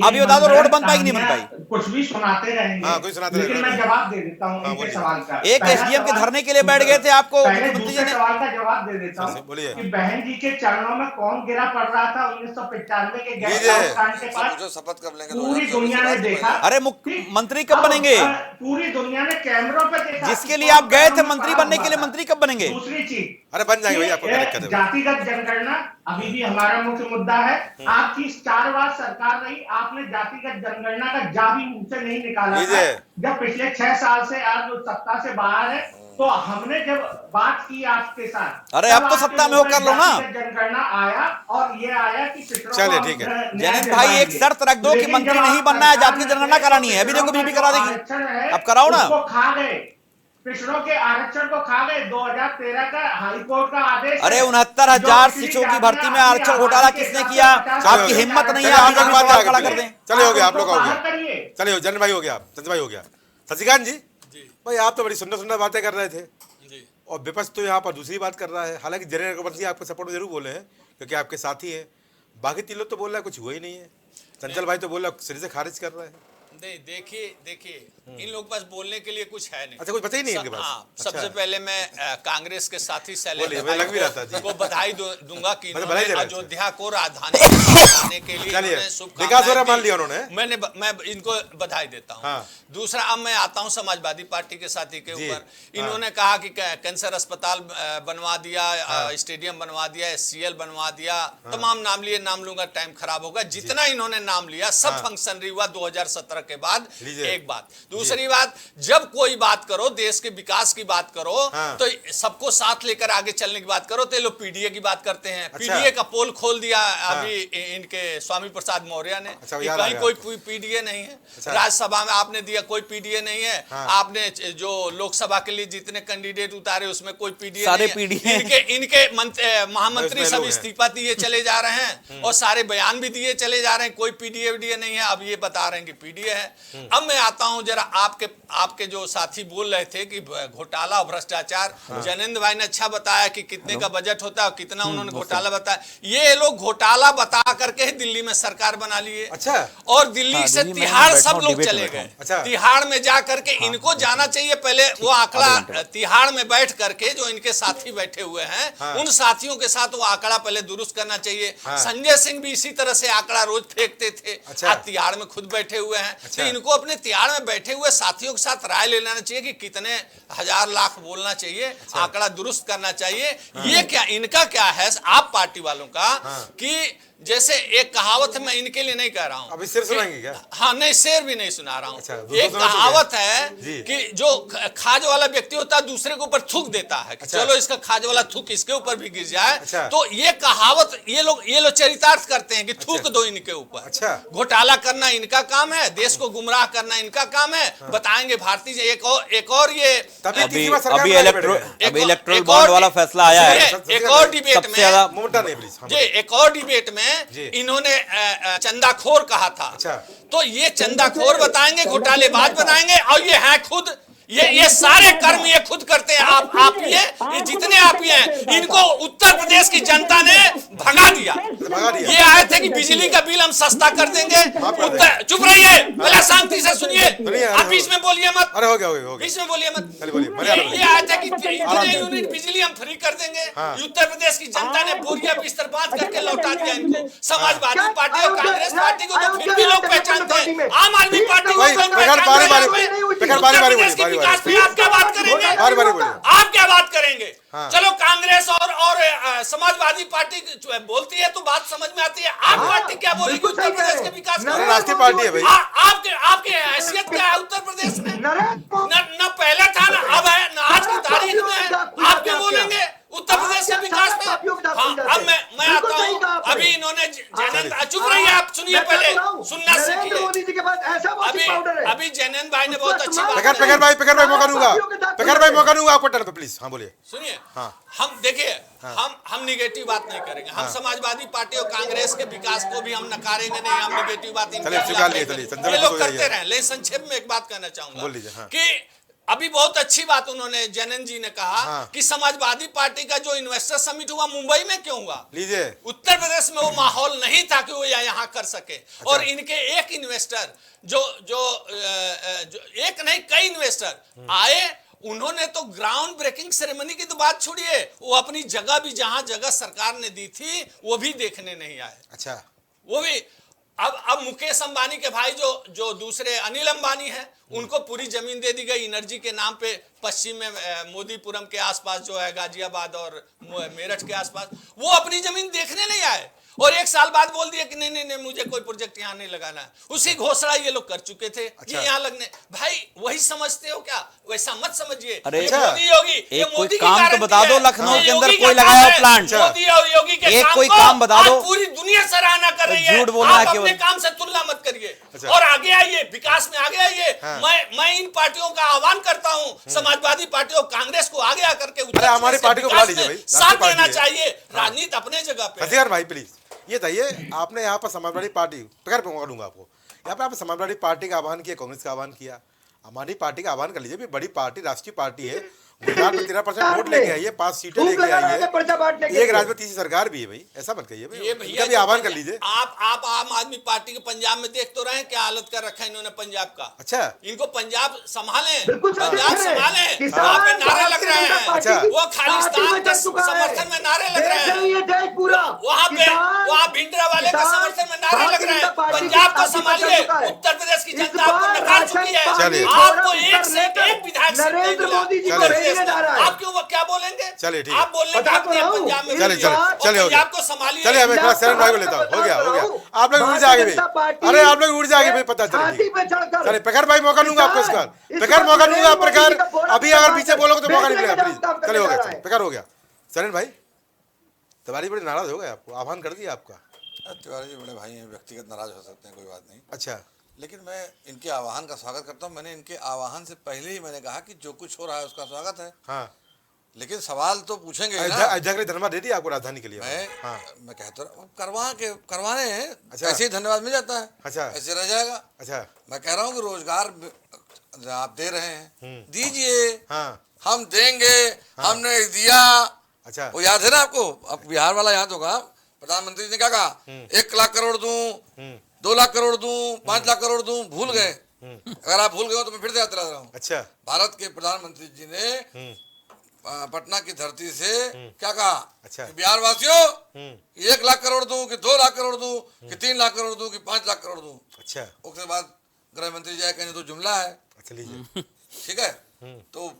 अब ये बता दो रोड बन पाई कि नहीं बन पाई? कुछ भी सुनाते रहेंगे। हाँ, कुछ सुनाते लेकिन रहेंगे। मैं जवाब दे देता हूँ इनके सवाल का। एक एसडीएम के धरने के लिए बैठ गए थे, आपको पहले मुख्यमंत्री जी दूसरे ने सवाल का जवाब दे देता हूँ बोलिए। कि बहन जी के चरणों में कौन गिरा पड़ रहा था 1995 के जी, गैस कांड के बाद। जो शपथ कब लेंगे पूरी दुनिया ने देखा। अरे मुख्यमंत्री कब बनेंगे? पूरी दुनिया ने कैमरों पे देखा। जिसके लिए आप गए थे मंत्री बनने के लिए, मंत्री कब बनेंगे? दूसरी चीज, अरे बन जाएंगे भैया, आपको क्या दिक्कत है? जातिगत जनगणना अभी भी हमारा मुख्य मुद्दा है। आपकी 4 बार सरकार रही, आपने जातिगत जनगणना का जा भी मुंह से नहीं निकाला था। जब पिछले 6 साल से आप सत्ता से बाहर है, तो हमने जब बात की आपके साथ, अरे अब तो सत्ता में हो कर लो ना। जनगणना आया और ये आया कि चलिए ठीक है। जयंत भाई एक शर्त रख दो कि मंत्री नहीं बनना है, जाति की जनगणना करानी है, अभी देखो बीजेपी करा देगी, अब कराओ ना। खा गए, पिछड़ों के आरक्षण को खा गए। 2013 का हाईकोर्ट का आदेश। अरे 69,000 शिक्षकों की भर्ती में आरक्षण घोटाला किसने किया? आपकी हिम्मत नहीं है, आप सवाल खड़ा कर दें। चलिए हो गया, आप लोग हो गया, चलिए जन भाई हो गया, संजय भाई हो गया। शशिकांत जी भाई, आप तो बड़ी सुंदर सुंदर बातें कर रहे थे और विपक्ष तो यहाँ पर दूसरी बात कर रहा है। हालांकि जनरल रघुवंशी आपके सपोर्ट में जरूर बोले हैं क्योंकि आपके साथी हैं, बाकी 3 लोग तो बोल रहा है कुछ हुआ ही नहीं है। चंचल भाई तो बोल रहा सिर से खारिज कर रहा है। नहीं, देखिए इन लोग पास बोलने के लिए कुछ है नहीं। अच्छा, कुछ पता ही नहीं इनके पास। हाँ, अच्छा। सबसे पहले मैं कांग्रेस के साथी शैलेंद्र भाई को बधाई दूंगा कि बधाई दे रहे अयोध्या को राजधानी बनाने के लिए मान लिया उन्होंने। मैं इनको बधाई देता हूँ। दूसरा, अब मैं आता हूँ समाजवादी पार्टी के साथी के ऊपर। इन्होंने कहा कि कैंसर अस्पताल बनवा दिया, स्टेडियम बनवा दिया, SCL बनवा दिया, तमाम नाम लिए, नाम लूंगा टाइम खराब होगा। जितना इन्होंने नाम लिया सब फंक्शनरी हुआ 2017 के बाद। एक बात। दूसरी बात, जब कोई बात करो, देश के विकास की बात करो, तो सबको साथ लेकर आगे चलने की बात करो, तो लोग PDA की बात करते हैं। PDA का पोल खोल दिया अभी इनके स्वामी प्रसाद मौर्य ने, कहीं कोई PDA नहीं है। राज्यसभा में आपने दिया, कोई PDA नहीं है। आपने जो लोकसभा के लिए जितने कैंडिडेट उतारे उसमें कोई PDA नहीं है। इनके महामंत्री सब इस्तीफा दिए चले जा रहे हैं और सारे बयान भी दिए चले जा रहे हैं, कोई PDA नहीं है। अब ये बता रहे हैं कि PDA है। अब मैं आता हूं जरा आपके जो साथी बोल रहे थे कि घोटाला और भ्रष्टाचार। जयनंद भाई ने अच्छा बताया कि कितने का बजट होता है और कितना उन्होंने घोटाला बताया। ये लोग घोटाला बता करके ही दिल्ली में सरकार बना लिए। अच्छा। और दिल्ली से तिहाड़ सब लोग चले गए। तिहाड़ में जा करके इनको जाना चाहिए। पहले वो आंकड़ा तिहाड़ में बैठ करके जो इनके साथी बैठे हुए हैं, उन साथियों के साथ वो आंकड़ा पहले दुरुस्त करना चाहिए। संजय सिंह भी इसी तरह से आंकड़ा रोज फेंकते थे। आज तिहाड़ में खुद बैठे हुए हैं, तो इनको अपने तिहाड़ में बैठे हुए साथियों के साथ राय ले लेना चाहिए कि कितने हजार लाख बोलना चाहिए, आंकड़ा दुरुस्त करना चाहिए। ये क्या इनका क्या है आप पार्टी वालों का कि जैसे एक कहावत है, मैं इनके लिए नहीं कह रहा हूं। अभी शेर सुनाएंगे क्या? हाँ, नहीं शेर भी नहीं सुना रहा हूं। एक कहावत है कि जो खाज वाला व्यक्ति होता है दूसरे के ऊपर थूक देता है कि चलो इसका खाज वाला थूक इसके ऊपर भी गिर जाए। तो ये कहावत ये लोग चरितार्थ करते हैं कि थूक दो इनके ऊपर। घोटाला करना इनका काम है, देश को गुमराह करना इनका काम है। बताएंगे भारतीय एक और ये अभी इलेक्ट्रोल बॉन्ड वाला फैसला आया है। एक और डिबेट में एक और डिबेट में इन्होंने चंदाखोर कहा था। तो ये चंदाखोर बताएंगे, घोटालेबाज बनाएंगे, और ये है खुद ये सारे कर्म ये खुद करते हैं। आप ये जितने आप ये हैं, इनको उत्तर प्रदेश की जनता ने भगा दिया। ये आए थे कि बिजली का बिल हम सस्ता कर देंगे। चुप रहिए, पहले शांति से सुनिए, आप बीच में बोलिए मत। अरे हो गया बीच में बोलिए मत। ये आए थे कि इतने यूनिट बिजली हम फ्री कर देंगे। उत्तर प्रदेश की जनता ने बोरिया बिस्तर बांध करके लौटा दिया इनको। समाजवादी पार्टी और कांग्रेस पार्टी को तो फिर भी लोग पहचानते हैं, आम आदमी पार्टी को विकास पे आप क्या बात करेंगे? आप क्या बात करेंगे? चलो कांग्रेस और समाजवादी पार्टी बोलती है तो बात समझ में आती है। आप पार्टी क्या बोलेगी उत्तर प्रदेश के विकास में? राष्ट्रीय पार्टी है भाई। आपकी हैसियत क्या है उत्तर प्रदेश में? न पहले था, न अब है, न आज की तारीख में है। आप क्या बोलेंगे उत्तर प्रदेश के विकास में? हाँ, अब मैं आता हूँ। अभी इन्होंने चुप रहिए, आप सुनिए, पहले सुनना सीखिए। अभी जयनंद भाई ने बहुत अच्छी बात भाई मौका दूंगा। प्रखर भाई मौका दूंगा आपको टर्न पे, प्लीज। हाँ बोलिए। सुनिए, हाँ। हम देखिए, हम निगेटिव बात नहीं करेंगे। हम समाजवादी पार्टी और कांग्रेस के विकास को भी हम नकारेंगे नहीं। हम निगेटिव बात चलिए, इनके स्वीकार खिलाफ लिए, नहीं चलिए, करेंगे। ये लोग संदर्भ करते रहे। लेकिन संक्षेप में एक बात कहना चाहूंगा बोल लीजिए। हाँ। कि अभी बहुत अच्छी बात उन्होंने जनन जी ने कहा हाँ। कि समाजवादी पार्टी का जो इन्वेस्टर समिट हुआ मुंबई में क्यों हुआ? लीजिए। उत्तर प्रदेश में वो माहौल नहीं था कि वो यहाँ कर सके। और इनके एक इन्वेस्टर जो एक नहीं कई इन्वेस्टर आए, उन्होंने तो ग्राउंड ब्रेकिंग सेरेमनी की तो बात छोड़िए, वो अपनी जगह भी जहां जगह सरकार ने दी थी वो भी देखने नहीं आए। अच्छा। वो भी अब मुकेश अंबानी के भाई जो दूसरे अनिल अंबानी हैं, उनको पूरी जमीन दे दी गई एनर्जी के नाम पे। पश्चिम में मोदीपुरम के आसपास जो है, गाजियाबाद और मेरठ के आसपास, वो अपनी जमीन देखने नहीं आए और एक साल बाद बोल दिया कि नहीं मुझे कोई प्रोजेक्ट यहाँ नहीं लगाना है। उसी घोषणा ये लोग कर चुके थे। अच्छा। ये यहाँ लगने, भाई वही समझते हो क्या? वैसा मत समझिए। अरे ये अच्छा, मोदी योगी, ये एक कोई मोदी की काम तो गारंटी बता दो है। लखनऊ ये के अंदर योगी कोई का लगाया काम हो है। प्लांट। मोदी और योगी के एक काम कोई को काम बता आज दो। पूरी दुनिया सराहना कर रही है। झूठ बोलना है आप केवल। अपने काम से तुलना मत करिए। अच्छा। और आगे आइए, विकास में आगे आइए। हाँ। मैं इन पार्टियों का आह्वान करता हूं, समाजवादी पार्टी और कांग्रेस को आगे आकर के अरे हमारी पार्टी को बुला लीजिए भाई, साथ राष्ट्रीय पार्टी देना है। चाहिए। राजनीति अपने जगह पे है। शशिकांत भाई प्लीज ये बताइए, आपने यहाँ पर समाजवादी पार्टी, प्रखर पे मौका दूंगा आपको, यहाँ पे आपने समाजवादी पार्टी का आह्वान किया, कांग्रेस का आह्वान किया, हमारी पार्टी का आह्वान कर लीजिए। बड़ी पार्टी, राष्ट्रीय पार्टी है, गुजरात में 13% वोट लेके आई है, 5 सीटें लेके आई है, एक राज्य में तीसरी सरकार भी है भाई। ऐसा मत कहिए भाई, ये इनका भैया भी आह्वान कर लीजिए। आप आम आदमी पार्टी के पंजाब में देख तो रहे हैं क्या हालत कर रखा है इन्होंने पंजाब का। अच्छा। इनको पंजाब संभालें, बिल्कुल पंजाब संभालें। वहाँ पे नारे लग रहे हैं। अच्छा। वो खालिस्तान के समर्थन में नारे लग रहे हैं। वहाँ भिंडरा वाले के समर्थन में नारे लग रहे हैं। पंजाब को संभालिए। उत्तर प्रदेश की जनता आपको नकार चुकी है। चलिए। आपको एक से एक विधायक सीट नहीं मिला। मोदी जी को चलिए। भेजने जा रहा है। आप क्यों क्या बोलेंगे? चलिए, ठीक है। आप बोलने बता का तो रहा हूं। पंजाब में चलिए, चलिए, चलिए, हो गया। पंजाब को संभालिए। चलिए मैं थोड़ा शरण भाई को लेता हूँ। हो गया। आप लोग उड़ जाएंगे भाई। अरे आप लोग उड़ जाएंगे भाई, पता चलेगा। चलिए प्रखर भाई मौका दूंगा आपको, इसका प्रखर मौका दूंगा। प्रखर अभी अगर पीछे बोलोगे तो मौका नहीं मिलेगा प्लीज। चलिए हो गया, प्रखर हो गया। शरण भाई तिवारी बड़े नाराज हो गए, आपको आह्वान कर दिया आपका। तिवारी जी बड़े भाई हैं, व्यक्तिगत नाराज हो सकते हैं, कोई बात नहीं। अच्छा। लेकिन मैं इनके आह्वान का स्वागत करता हूँ। मैंने इनके आह्वान से पहले ही मैंने कहा कि जो कुछ हो रहा है उसका स्वागत है। हाँ। लेकिन सवाल तो पूछेंगे ही ना। अयोध्या के लिए धन्यवाद दे दिया आपको राजधानी के लिए। मैं कहता हूँ करवाने हैं। अच्छा। ऐसे ही धन्यवाद मिल जाता है। अच्छा। ऐसे रह जाएगा। अच्छा। मैं कह रहा हूँ कि रोजगार आप दे रहे हैं, दीजिए। हाँ। हम देंगे। हमने दिया। अच्छा। वो याद है ना आपको? अब बिहार वाला याद होगा, प्रधानमंत्री ने क्या कहा? 1 लाख करोड़ दूं, 2 लाख करोड़ दूं, 5 लाख करोड़ दूं, भूल गए। अगर आप भूल गए हो तो मैं फिर से याद दिला रहा हूँ। अच्छा। भारत के प्रधानमंत्री जी ने पटना की धरती से क्या कहा? अच्छा। कि बिहार वासियों 1 लाख करोड़ दूं कि 2 लाख करोड़ दूं कि 3 लाख करोड़ दूं कि 5 लाख करोड़ दूं। अच्छा। उसके बाद गृह मंत्री जी कहने तो जुमला है। अच्छा लीजिए। ठीक है। तो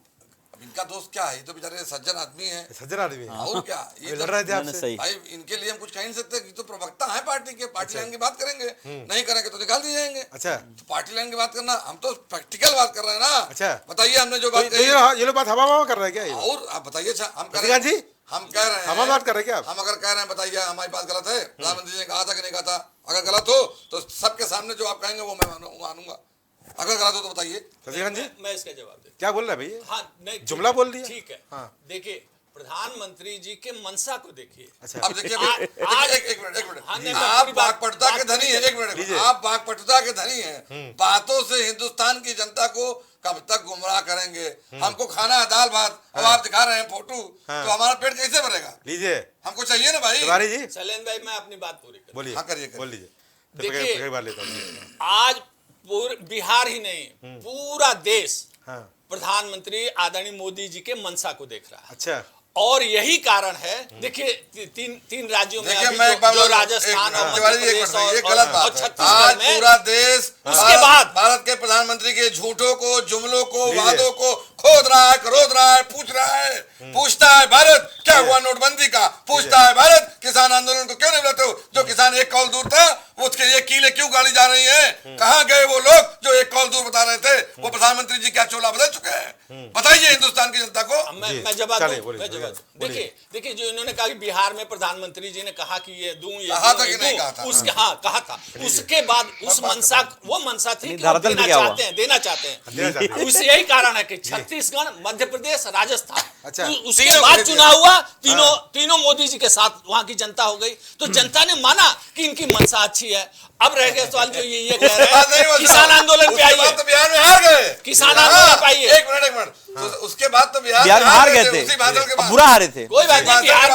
अब इनका दोस्त क्या है? ये तो बेचारे सज्जन आदमी है। सज्जन आदमी है। और क्या? ये ये लड़ रहे थे आपसे। सही। भाई इनके लिए हम कुछ कह नहीं सकते कि तो प्रवक्ता है पार्टी के। पार्टी लाइन की बात करेंगे, नहीं करेंगे तो निकाल दिए जाएंगे। अच्छा। तो पार्टी लाइन की बात करना, हम तो प्रैक्टिकल बात कर रहे हैं ना। अच्छा। बताइए हमने जो बात तो कही। ये लोग बात हवा कर रहे हैं क्या ये? और आप बताइए। अच्छा हम कह रहे शशिकांत जी, हैं, हम कह रहे हैं, हवा बात कर रहे हैं क्या आप? हम अगर कह रहे हैं बताइए हमारी बात गलत है? प्रधानमंत्री जी ने कहा था कि नहीं कहा था? अगर गलत हो तो सबके सामने जो आप कहेंगे वो मैं मानूंगा। अगर गलत हो तो बताइए। शशिकांत जी मैं इसका जवाब दे। क्या बोल रहे हैं भैया? हाँ, नहीं, जुमला बोल दिया। ठीक है। हाँ। देखिए प्रधानमंत्री जी के मनसा को देखिए। अच्छा। अब देखिए आज- एक हाँ, मिनट। नहीं, आप पूरी बात- बागपटुता के बात धनी है। एक लीजिए। मिनट। आप बागपटुता के धनी हैं। बातों से हिंदुस्तान की जनता को कब तक गुमराह करेंगे? हमको खाना है दाल भात। अब आप दिखा रहे हैं फोटो, तो हमारा पेट कैसे भरेगा? लीजिए। हमको चाहिए ना भाई। तिवारी जी शैलेंद्र भाई मैं अपनी बात पूरी करूं। बोलिए। हाँ, करिए। बोल लीजिए। देखिए, प्रखर बात लेता हूँ। आज पूरे बिहार ही नहीं पूरा देश हाँ। प्रधानमंत्री आदरणीय मोदी जी के मनसा को देख रहा है। अच्छा। और यही कारण है। देखिए तीन राज्यों में देखिए अभी मैं एक बात जो राजस्थान और मध्य प्रदेश ये और गलत बात है। छत्तीसगढ़ आज में पूरा देश उसके बाद भारत के प्रधानमंत्री के झूठों को, जुमलों को, लीजिए। वादों को खोद रहा है, खरोद रहा है, पूछ रहा है, पूछता है भारत क्या क्या हुआ नोटबंदी का? पूछता है भारत किसान आंदोलन को क्यों नहीं बुलाते हो? जो किसान एक कॉल दूर था उसके लिए कीले क्यों गाड़ी जा रही है? कहाँ गए वो लोग जो एक कॉल दूर बता रहे थे? वो प्रधानमंत्री जी क्या चोला बदल चुके हैं? बताइए हिंदुस्तान की जनता को। मैं जवाब दूं। देखिए जो इन्होंने कहा कि बिहार में प्रधानमंत्री जी ने कहा कि ये दूं, ये कहा था कि नहीं कहा था? उसके कहा था। उसके बाद उस मनसा थी कि देना चाहते हैं। उस यही कारण है कि छत्तीसगढ़, मध्य प्रदेश, राजस्थान, उसके बाद चुनाव हुआ, तीनों मोदी जी के साथ वहां की जनता हो गई। तो जनता ने माना कि इनकी मनसा अच्छी है। अब रह गया सवाल जो ये कह रहे हैं किसान आंदोलन पे आइए। तो बिहार में हार गए किसान आंदोलन पे आइए। एक मिनट तो उसके बाद तो बिहार में हार गए थे, उसी बादल के बाद बुरा हारे थे। कोई बात नहीं, बिहार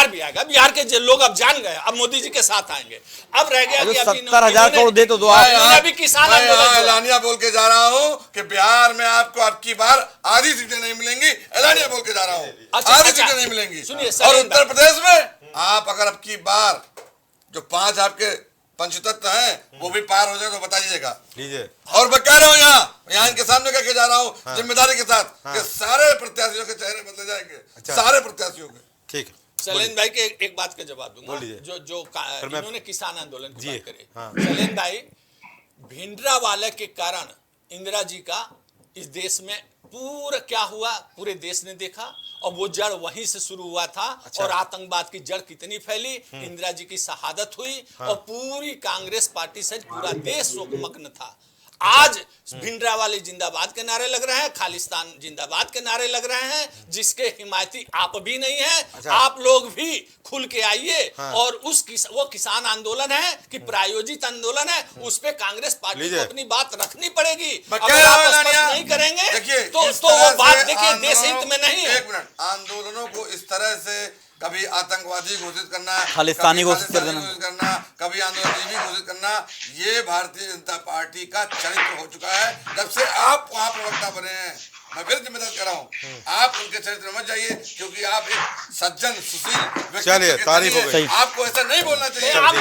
भी आएगा। बिहार के लोग अब जान गए, अब मोदी जी के साथ आएंगे। अब रह गया कि 70,000 करोड़ दे तो दो आप। अभी किसान आंदोलन एलानिया बोल के जा रहा हूँ कि बिहार में आपको अब की बार आधी सीटें नहीं मिलेंगी। एलानिया बोल के जा रहा हूँ, आधी सीटें नहीं मिलेंगी। और उत्तर प्रदेश में आप अगर अब की बार जो 5 आपके पंचतत्व हैं वो भी पार हो जाए तो बताइएगा। और मैं कह रहा हूँ यहाँ इनके सामने कह के जा रहा हूँ जिम्मेदारी के साथ कि सारे प्रत्याशियों के चेहरे बदले जाएंगे। सारे प्रत्याशियों के। ठीक है, शैलेंद्र भाई के एक बात का जवाब दूंगा। जो इन्होंने किसान आंदोलन की बात करी, शैलेंद्र भाई, भिंडरा वाले के कारण इंदिरा जी का इस देश में पूरा क्या हुआ पूरे देश ने देखा। और वो जड़ वहीं से शुरू हुआ था। और आतंकवाद की जड़ कितनी फैली, इंदिरा जी की शहादत हुई और पूरी कांग्रेस पार्टी से पूरा देश शोकमग्न था। आज भिंडरा वाले जिंदाबाद के नारे लग रहे हैं, खालिस्तान जिंदाबाद के नारे लग रहे हैं, जिसके हिमायती आप भी नहीं है। आप लोग भी खुल के आइए। और वो किसान आंदोलन है कि प्रायोजित आंदोलन है, उस पे कांग्रेस पार्टी को अपनी बात रखनी पड़ेगी। अगर आप स्पष्ट नहीं करेंगे तो वो बात देखिए देश हित में नहीं है। एक मिनट, आंदोलनों को इस तरह से कभी आतंकवादी घोषित करना, खालिस्तानी घोषित करना, कभी आंदोलनजीवी घोषित करना, ये भारतीय जनता पार्टी का चरित्र हो चुका है जब से आप वहां प्रवक्ता बने हैं। मैं फिर जिम्मेदार कर रहा हूँ, आप उनके चरित्र में मत जाइए क्योंकि आप एक सज्जन सुशील व्यक्ति, तारीफ हो गई। आपको ऐसा नहीं बोलना चाहिए। आप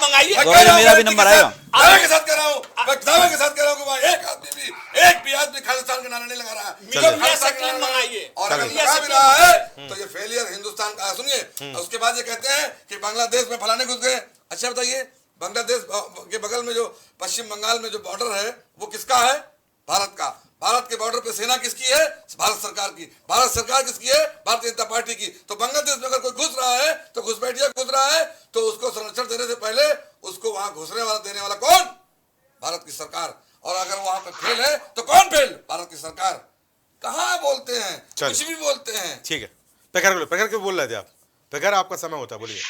मंगाइए, मेरा भी नंबर आएगा। दावे के साथ कह रहा हूँ, दावे के साथ कह रहा हूँ कि वहाँ एक भी आदमी खालिस्तान के नारे नहीं लगा रहा है। और अगर लगा भी रहा है तो ये फेलियर हिंदुस्तान का। सुनिए, उसके बाद ये कहते हैं कि बांग्लादेश में फलाने घुस गए। अच्छा बताइए, बांग्लादेश के बगल में जो पश्चिम बंगाल में जो बॉर्डर है वो किसका है? भारत का। भारत के बॉर्डर पे सेना किसकी है? भारत सरकार की। भारत सरकार किसकी है? भारतीय जनता पार्टी की। तो बांग्लादेश में अगर कोई घुस रहा है तो घुसपैठिया घुस रहा है तो उसको संरक्षण देने से पहले उसको वहां घुसने वाला देने वाला कौन? भारत की सरकार। और अगर वहां पे फेल है तो कौन फेल? भारत की सरकार। कहाँ बोलते हैं, कुछ भी बोलते हैं। ठीक है, प्रखर क्यों बोल रहे थे आप? प्रखर आपका समय होता, बोलिए।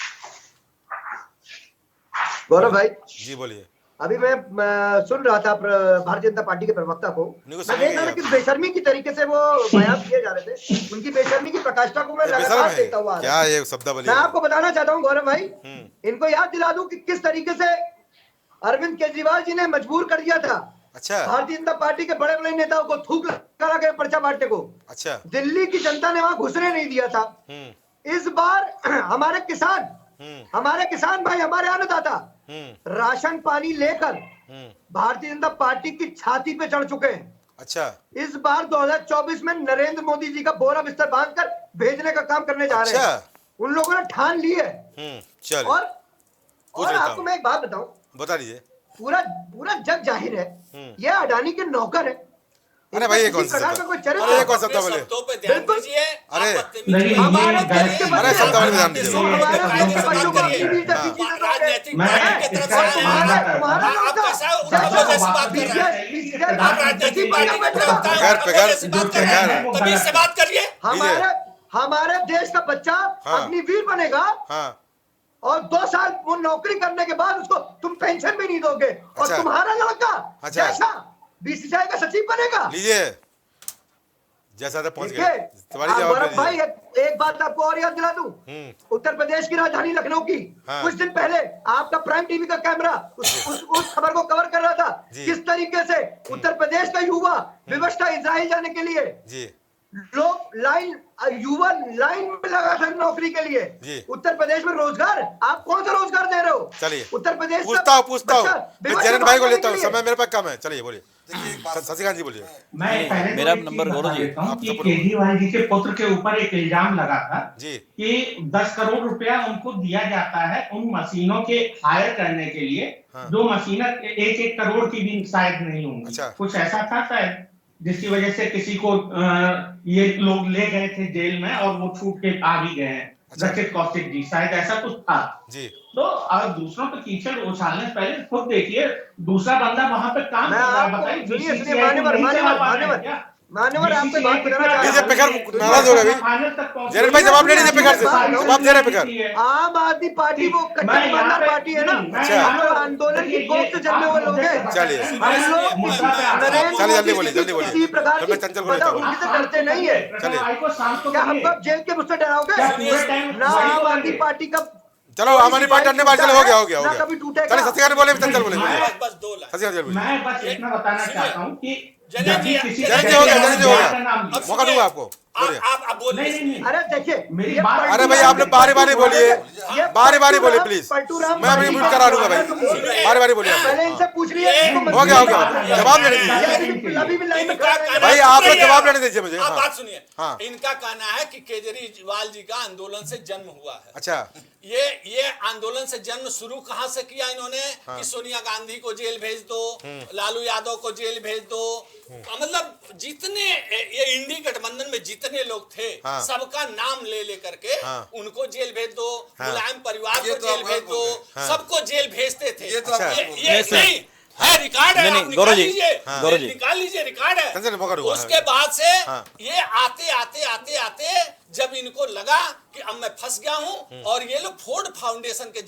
गौरव भाई जी बोलिए। अभी मैं सुन रहा था भारतीय जनता पार्टी के प्रवक्ता को, मैं देख रहा था कि बेशर्मी की तरीके से वो बयान किए जा रहे थे। उनकी बेशर्मी की प्रकाष्ठा को मैं लगातार देखता हुआ क्या ये शब्द बोलिए। मैं आपको बताना चाहता हूँ गौरव भाई, इनको याद दिला दूं कि किस तरीके से अरविंद केजरीवाल जी ने मजबूर कर दिया था भारतीय जनता पार्टी के बड़े बड़े नेताओं को थूक लगा के पर्चा बांटने को। अच्छा, दिल्ली की जनता ने वहां घुसने नहीं दिया था। इस बार हमारे किसान भाई, हमारे अन्नदाता राशन पानी लेकर भारतीय जनता पार्टी की छाती पे चढ़ चुके हैं। अच्छा, इस बार 2024 में नरेंद्र मोदी जी का बोरा बिस्तर बांधकर भेजने का काम करने जा रहे हैं। उन लोगों ने ठान ली है। और आपको मैं एक बात बताऊं, बता दीजिए। पूरा जग जाहिर है, ये अडानी के नौकर है। अरे भाई, ये कौन सा शब्द बोले? बिल्कुल। अरे हमारे देश के अरे शब्द वाले ध्यान दीजिए। हमारे देश का बच्चा अग्निवीर बनेगा और 2 साल वो नौकरी करने के बाद उसको तुम पेंशन भी नहीं दोगे। और तुम्हारा लड़का जैसा बीसीसीआई का सचिव बनेगा। लीजिए, जैसा था पहुंच गए। भाई एक बात आपको और याद दिला दूं, उत्तर प्रदेश की राजधानी लखनऊ की कुछ दिन पहले आपका प्राइम टीवी का कैमरा उस खबर को कवर कर रहा था, किस तरीके से उत्तर प्रदेश का युवा विवश था इजराइल जाने के लिए। लोग युवा लाइन में लगा था नौकरी के लिए। उत्तर प्रदेश में रोजगार, आप कौन सा रोजगार दे रहे हो? चलिए उत्तर प्रदेश पूछता हूँ जरन भाई को लेता हूँ, समय मेरे पास कम है। चलिए बोलिए, शशिकांत जी बोलिए। मैं पहले मेरा नंबर गौरव जी, कि केजरीवाल जी के पुत्र के ऊपर एक इल्जाम लगा था जी कि 10 करोड़ रुपया उनको दिया जाता है उन मशीनों के हायर करने के लिए, जो मशीनें 1-1 करोड़ की भी शायद नहीं होंगी। अच्छा। कुछ ऐसा था शायद, जिसकी वजह से किसी को ये लोग ले गए थे जेल में और वो छूट के आ भी गए हैं। रचित कौशिक जी, शायद ऐसा कुछ था जी। तो अब दूसरों पे कीचड़ उछालने से पहले खुद देखिए दूसरा बंदा वहां पे काम कर रहा है। बताइए मान्यवर आपसे बात करना नाराज हो गए जरन भाई, जवाब लेने पेकर से जवाब दे रहे पेकर। आम आदमी पार्टी वो कट्टर ईमानदार पार्टी है ना, हम लोग आंदोलन की कोख से जन्मे हुए लोग हैं। चलिए जल्दी बोलिए, जल्दी बोलिए। किसी प्रकार की चंचल को लेता हूँ, उनसे डरते नहीं है। क्या हमको जेल के मुझसे डराओगे ना? आम आदमी पार्टी का चलो हमारी पार्टी अन्य बात हो गया ना कभी टूटेगा। चलिए सत्याग्रह बोले, चंचल बोले। बस 2 लाख। मैं बस इतना बताना चाहता हूँ कि जल्दी हो गया, मौका दूंगा आपको। आप बोल नहीं। अरे देखिए मेरी बात, अरे भाई आपने बारी बारी बोलिए, बारी बारी बोलिए प्लीज, मैं अभी म्यूट करा लूंगा भाई, बारी बारी बोलिए। पहले इनसे पूछ रही है, हो गया जवाब लेने दीजिए अभी भी लाइन में खड़ा है। भाई, आप लोग जवाब लेने दीजिए मुझे। आप बात सुनिए। हाँ। इनका कहना है कि केजरीवाल जी का आंदोलन से जन्म हुआ है। अच्छा, ये आंदोलन से जन्म शुरू कहां से किया इन्होंने? कि सोनिया गांधी को जेल भेज दो, लालू यादव को जेल भेज दो, मतलब जितने ये इंडी गठबंधन में जितने लोग थे सबका नाम ले लेकर के उनको जेल भेज दो, मुलायम परिवार को जेल भेज दो, सबको जेल भेजते थे। ये नहीं है, रिकॉर्ड है, आप निकाल लीजिए, रिकॉर्ड है। उसके बाद से ये आते जब इनको लगा कि अब मैं फंस गया हूं, और ये लोग फोर्ड फाउंडेशन के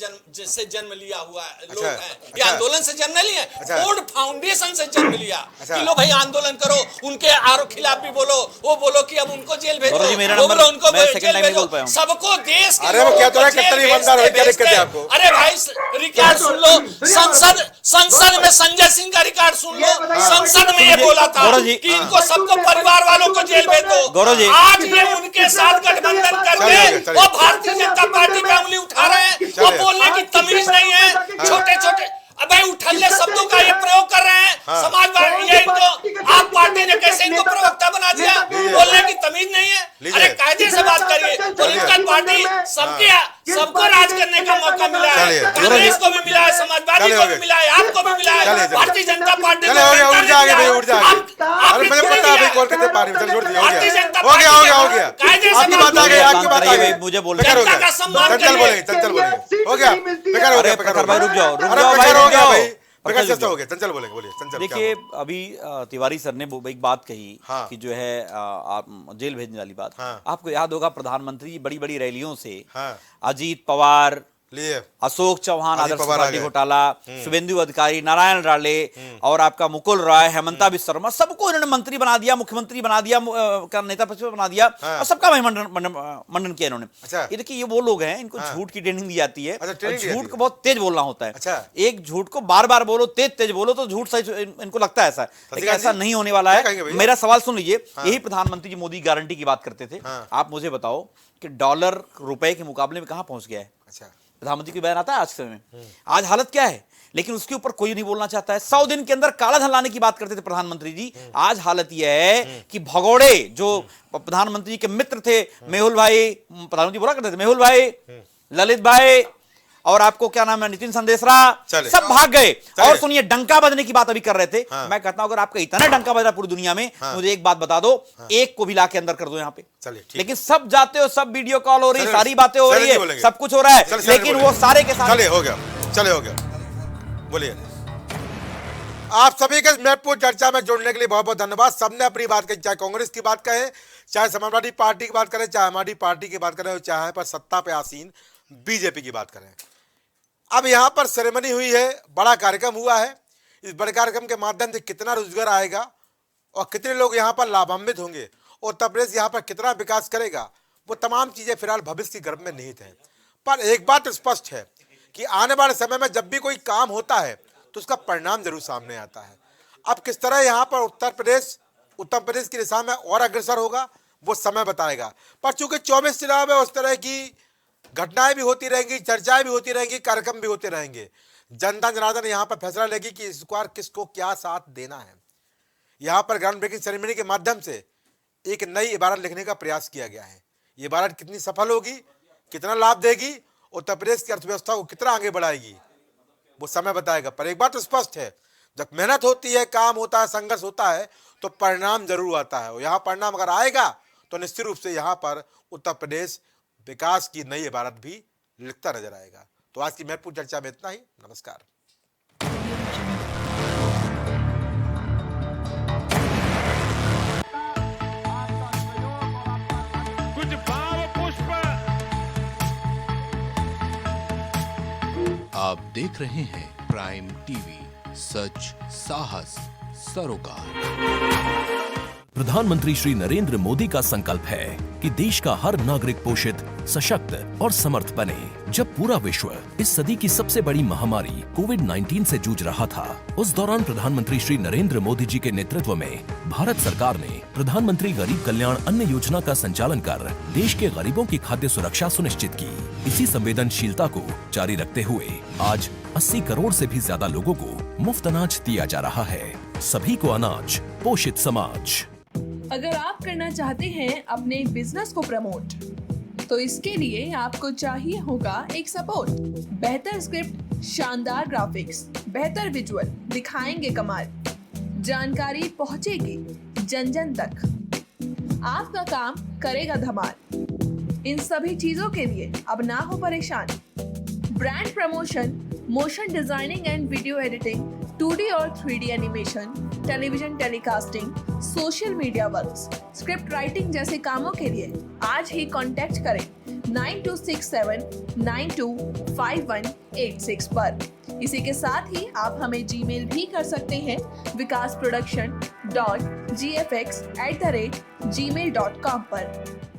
जन्म लिया हुआ लोग हैं। ये आंदोलन से जन्म नहीं है, फोर्ड फाउंडेशन से जन्म लिया कि लो भाई आंदोलन करो, उनके आरोप खिलाफ भी बोलो, वो बोलो कि अब उनको जेल भेजो, वो बोलो उनको जेल भेजो, सबको देश के अरे भाई रिकॉर्ड सुन लो, संसद में संजय सिंह का रिकॉर्ड सुन लो, संसद में ये बोला था कि इनको सबको परिवार वालों को जेल भेज दो। आज ये उनके साथ गठबंधन करके वो भारतीय जनता पार्टी पे उंगली उठा रहे हैं, वो बोलने की तमीज नहीं है। छोटे अबे उठल्ले शब्दों का ये प्रयोग कर रहे हैं समाजवादी, ये इनको आप पार्टी ने कैसे इनको प्रवक्ता बना दिया? बोलने की तमीज नहीं है। अरे कायदे से बात करिए। पॉलिटिकल पार्टी सबको राज करने का मौका मिला है, कांग्रेस को भी मिला है, समाजवादी को भी मिला है, आपको भी मिला है, भारतीय जनता पार्टी को मुझे बोल देखिए, अभी तिवारी सर ने एक बात कही कि जो है आप जेल भेजने वाली बात। आपको याद होगा प्रधानमंत्री बड़ी बड़ी रैलियों से अजीत पवार, अशोक चौहान आदर्श पार्टी घोटाला, शुभेंदु अधिकारी, नारायण राणे और आपका मुकुल राय, हेमंता बिश्व शर्मा, सबको इन्होंने मंत्री बना दिया, मुख्यमंत्री बना दिया, नेता प्रतिपक्ष बना दिया और सबका मंडन किया इन्होंने। ये देखिए, ये वो लोग हैं, इनको झूठ की ट्रेनिंग दी जाती है, झूठ को बहुत तेज बोलना होता है। एक झूठ को बार बार बोलो, तेज बोलो तो झूठ सही इनको लगता है ऐसा, लेकिन ऐसा नहीं होने वाला है। मेरा सवाल सुन लीजिए, यही प्रधानमंत्री जी मोदी गारंटी की बात करते थे। आप मुझे बताओ कि डॉलर रुपए के मुकाबले में कहां पहुंच गया है? प्रधानमंत्री की बयान आता है आज के समय में, आज हालत क्या है, लेकिन उसके ऊपर कोई नहीं बोलना चाहता है। 100 दिन के अंदर काला धन लाने की बात करते थे प्रधानमंत्री जी, आज हालत यह है कि भगोड़े जो प्रधानमंत्री के मित्र थे, मेहुल भाई, प्रधानमंत्री बोला करते थे मेहुल भाई, ललित भाई और आपको क्या नाम है नितिन संदेशरा, सब भाग गए। और सुनिए, डंका बजने की बात अभी कर रहे थे। मैं कहता हूं अगर आपका इतना डंका बज रहा पूरी दुनिया में, मुझे एक बात बता दो, एक को भी लाके अंदर कर दो यहाँ पे। लेकिन सब जाते हो, सब वीडियो कॉल हो रही है, सारी बातें हो रही है, सब कुछ हो रहा है, लेकिन वो सारे के सारे हो गया। बोलिए। आप सभी के महत्वपूर्ण चर्चा में जुड़ने के लिए बहुत बहुत धन्यवाद। सबने अपनी बात कही, चाहे कांग्रेस की बात कहे, चाहे समाजवादी पार्टी की बात करें, चाहे हमारी पार्टी की बात करें, चाहे पर सत्ता पे आसीन बीजेपी की बात करें। अब यहाँ पर सेरेमनी हुई है, बड़ा कार्यक्रम हुआ है। इस बड़े कार्यक्रम के माध्यम से कितना रोजगार आएगा और कितने लोग यहाँ पर लाभान्वित होंगे, उत्तर प्रदेश यहाँ पर कितना विकास करेगा, वो तमाम चीज़ें फिलहाल भविष्य की गर्भ में निहित हैं। पर एक बात स्पष्ट है कि आने वाले समय में जब भी कोई काम होता है तो उसका परिणाम जरूर सामने आता है। अब किस तरह यहाँ पर उत्तर प्रदेश की दिशा में और अग्रसर होगा, वो समय बताएगा। पर चूंकि 24 चुनाव है, उस तरह की घटनाएं भी होती रहेंगी, चर्चाएं भी होती रहेंगी, कार्यक्रम भी होते रहेंगे। जनता जनार्दन यहाँ पर फैसला लेगी कि इस बार किसको क्या साथ देना है। यहाँ पर ग्राउंड ब्रेकिंग सेरेमनी के माध्यम से एक नई इबारत लिखने का प्रयास किया गया है। ये इबारत कितनी सफल होगी, कितना लाभ देगी, उत्तर प्रदेश की अर्थव्यवस्था को कितना आगे बढ़ाएगी, वो समय बताएगा। पर एक बात तो स्पष्ट है, जब मेहनत होती है, काम होता है, संघर्ष होता है, तो परिणाम जरूर आता है। और यहाँ परिणाम अगर आएगा तो निश्चित रूप से यहाँ पर उत्तर प्रदेश विकास की नई इबारत भी लिखता नजर आएगा। तो आज की महत्वपूर्ण चर्चा में इतना ही। नमस्कार। कुछ भाव पुष्प। आप देख रहे हैं प्राइम टीवी, सच साहस सरोकार। प्रधानमंत्री श्री नरेंद्र मोदी का संकल्प है कि देश का हर नागरिक पोषित, सशक्त और समर्थ बने। जब पूरा विश्व इस सदी की सबसे बड़ी महामारी कोविड-19 से जूझ रहा था, उस दौरान प्रधानमंत्री श्री नरेंद्र मोदी जी के नेतृत्व में भारत सरकार ने प्रधानमंत्री गरीब कल्याण अन्न योजना का संचालन कर देश के गरीबों की खाद्य सुरक्षा सुनिश्चित की। इसी संवेदनशीलता को जारी रखते हुए आज 80 करोड़ से भी ज्यादा लोगों को मुफ्त अनाज दिया जा रहा है। सभी को अनाज, पोषित समाज। अगर आप करना चाहते हैं अपने बिजनेस को प्रमोट, तो इसके लिए आपको चाहिए होगा एक सपोर्ट। बेहतर स्क्रिप्ट, शानदार ग्राफिक्स, बेहतर विजुअल, दिखाएंगे कमाल, जानकारी पहुंचेगी जन जन तक, आपका काम करेगा धमाल। इन सभी चीजों के लिए अब ना हो परेशान। Brand promotion, motion designing and video editing, 2D और 3D animation, television telecasting, social media works, script writing जैसे कामों के लिए आज ही कांटेक्ट करें 9267925186 पर। इसी के साथ ही आप हमें जीमेल भी कर सकते हैं vikasproduction.gfx@gmail.com पर।